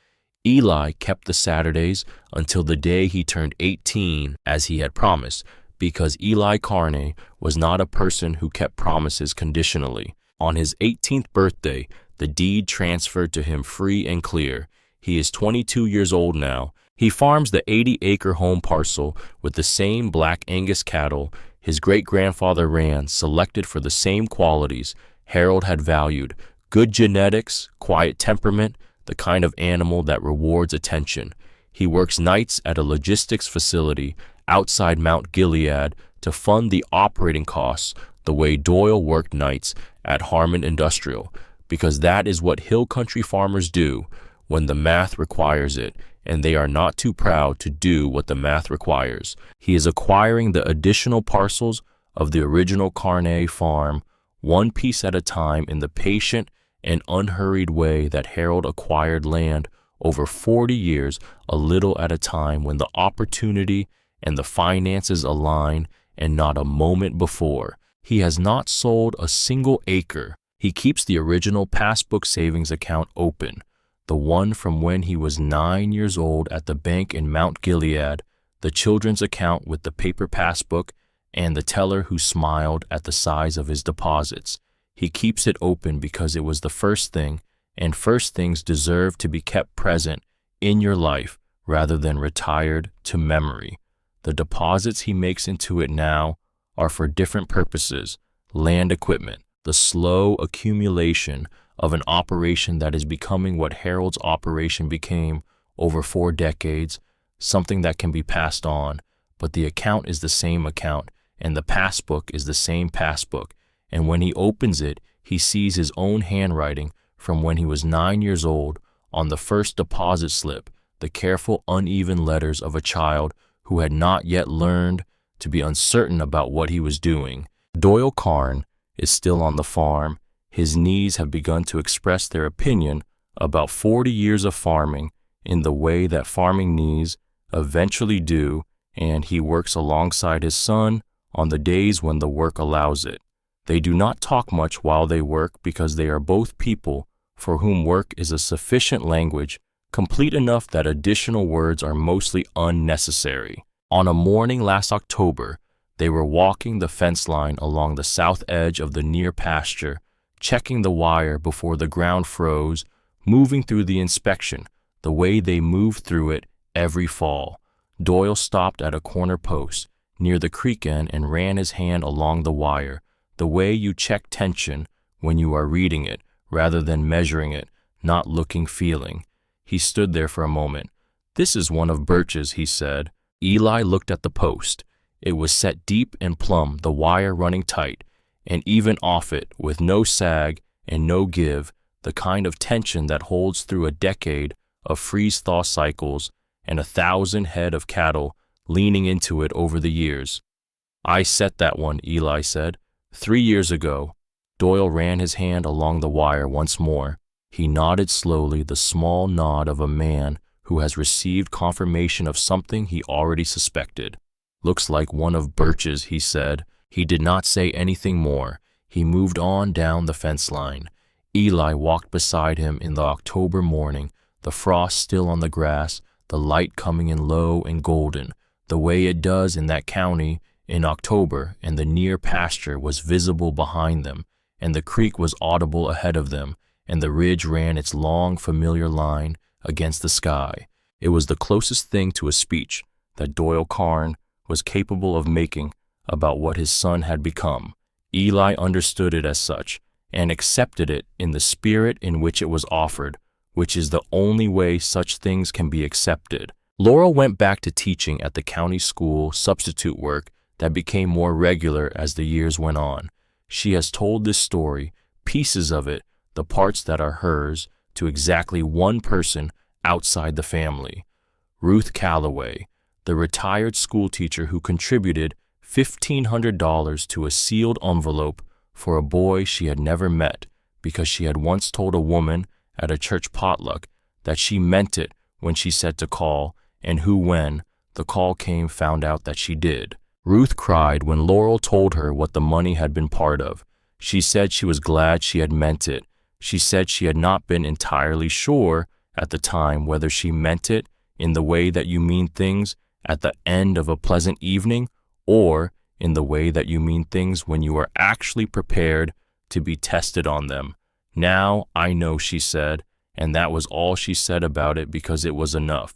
Eli kept the Saturdays until the day he turned 18, as he had promised, because Eli Carney was not a person who kept promises conditionally. On his 18th birthday, the deed transferred to him free and clear. He is 22 years old now. He farms the 80-acre home parcel with the same Black Angus cattle his great-grandfather ran, selected for the same qualities Harold had valued: good genetics, quiet temperament, the kind of animal that rewards attention. He works nights at a logistics facility outside Mount Gilead to fund the operating costs the way Doyle worked nights at Harmon Industrial, because that is what hill country farmers do when the math requires it, and they are not too proud to do what the math requires. He is acquiring the additional parcels of the original Carney farm, one piece at a time, in the patient and unhurried way that Harold acquired land over 40 years, a little at a time, when the opportunity and the finances align, and not a moment before. He has not sold a single acre. He keeps the original passbook savings account open, the one from when he was 9 years old at the bank in Mount Gilead, the children's account with the paper passbook and the teller who smiled at the size of his deposits. He keeps it open because it was the first thing, and first things deserve to be kept present in your life rather than retired to memory. The deposits he makes into it now are for different purposes: land equipment, the slow accumulation of an operation that is becoming what Harold's operation became over 4 decades, something that can be passed on, but the account is the same account, and the passbook is the same passbook, and when he opens it, he sees his own handwriting from when he was 9 years old on the first deposit slip, the careful, uneven letters of a child who had not yet learned to be uncertain about what he was doing. Doyle Carn is still on the farm. His knees have begun to express their opinion about 40 years of farming in the way that farming knees eventually do, and he works alongside his son on the days when the work allows it. They do not talk much while they work because they are both people for whom work is a sufficient language, complete enough that additional words are mostly unnecessary. On a morning last October, they were walking the fence line along the south edge of the near pasture, checking the wire before the ground froze, moving through the inspection the way they moved through it every fall. Doyle stopped at a corner post near the creek end and ran his hand along the wire, the way you check tension when you are reading it rather than measuring it, not looking, feeling. He stood there for a moment. "This is one of Birch's," he said. Eli looked at the post. It was set deep and plumb, the wire running tight, and even off it, with no sag and no give, the kind of tension that holds through a decade of freeze-thaw cycles and 1,000 head of cattle leaning into it over the years. "I set that one," Eli said. 3 years ago." Doyle ran his hand along the wire once more. He nodded slowly, the small nod of a man who has received confirmation of something he already suspected. "Looks like one of Birch's," he said. He did not say anything more. He moved on down the fence line. Eli walked beside him in the October morning, the frost still on the grass, the light coming in low and golden, the way it does in that county in October, and the near pasture was visible behind them, and the creek was audible ahead of them, and the ridge ran its long, familiar line against the sky. It was the closest thing to a speech that Doyle Carn was capable of making about what his son had become. Eli understood it as such, and accepted it in the spirit in which it was offered, which is the only way such things can be accepted. Laurel went back to teaching at the county school substitute work that became more regular as the years went on. She has told this story, pieces of it, the parts that are hers, to exactly one person outside the family: Ruth Calloway, the retired schoolteacher who contributed $1,500 to a sealed envelope for a boy she had never met because she had once told a woman at a church potluck that she meant it when she said to call, and who, when the call came, found out that she did. Ruth cried when Laurel told her what the money had been part of. She said she was glad she had meant it. She said she had not been entirely sure at the time whether she meant it in the way that you mean things at the end of a pleasant evening, or in the way that you mean things when you are actually prepared to be tested on them. Now I know, she said, and that was all she said about it because it was enough.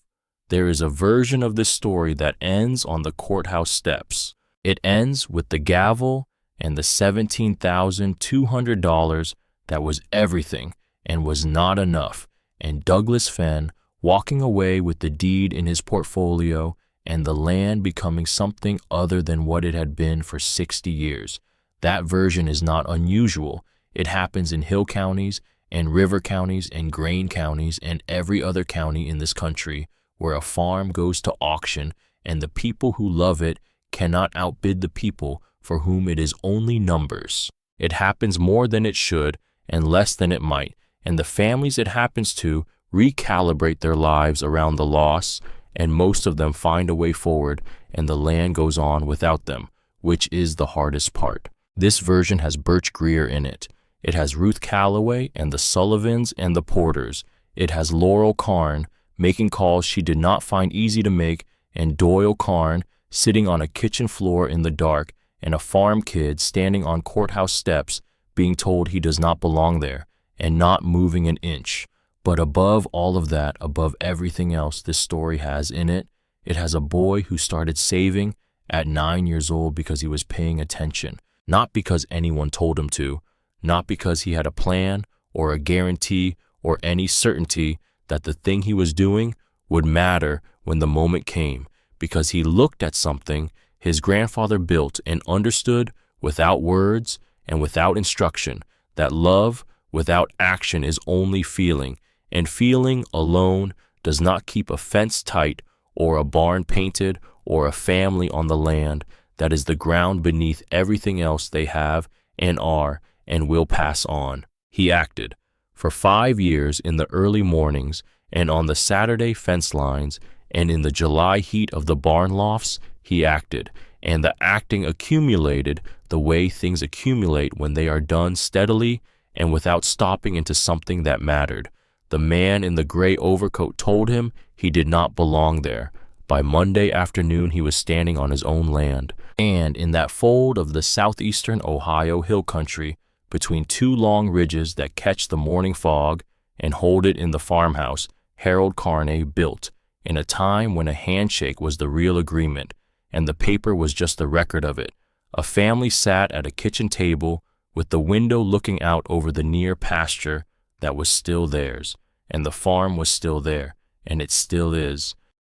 There is a version of this story that ends on the courthouse steps. It ends with the gavel and the $17,200 that was everything and was not enough, and Douglas Fenn walking away with the deed in his portfolio and the land becoming something other than what it had been for 60 years. That version is not unusual. It happens in hill counties and river counties and grain counties and every other county in this country where a farm goes to auction and the people who love it cannot outbid the people for whom it is only numbers. It happens more than it should and less than it might, and the families it happens to recalibrate their lives around the loss, and most of them find a way forward and the land goes on without them, which is the hardest part. This version has Birch Greer in it. It has Ruth Calloway and the Sullivans and the Porters. It has Laurel Karn making calls she did not find easy to make, and Doyle Karn sitting on a kitchen floor in the dark, and a farm kid standing on courthouse steps being told he does not belong there and not moving an inch. But above all of that, above everything else this story has in it, it has a boy who started saving at 9 years old because he was paying attention, not because anyone told him to, not because he had a plan or a guarantee or any certainty that the thing he was doing would matter when the moment came, because he looked at something his grandfather built and understood without words and without instruction that love without action is only feeling, and feeling alone does not keep a fence tight or a barn painted or a family on the land that is the ground beneath everything else they have and are and will pass on. He acted. For 5 years in the early mornings and on the Saturday fence lines and in the July heat of the barn lofts, he acted, and the acting accumulated the way things accumulate when they are done steadily and without stopping into something that mattered. The man in the gray overcoat told him he did not belong there. By Monday afternoon he was standing on his own land, and in that fold of the southeastern Ohio hill country, between two long ridges that catch the morning fog and hold it in the farmhouse Harold Carney built, in a time when a handshake was the real agreement, and the paper was just the record of it. A family sat at a kitchen table with the window looking out over the near pasture that was still theirs, and the farm was still there, and it still is,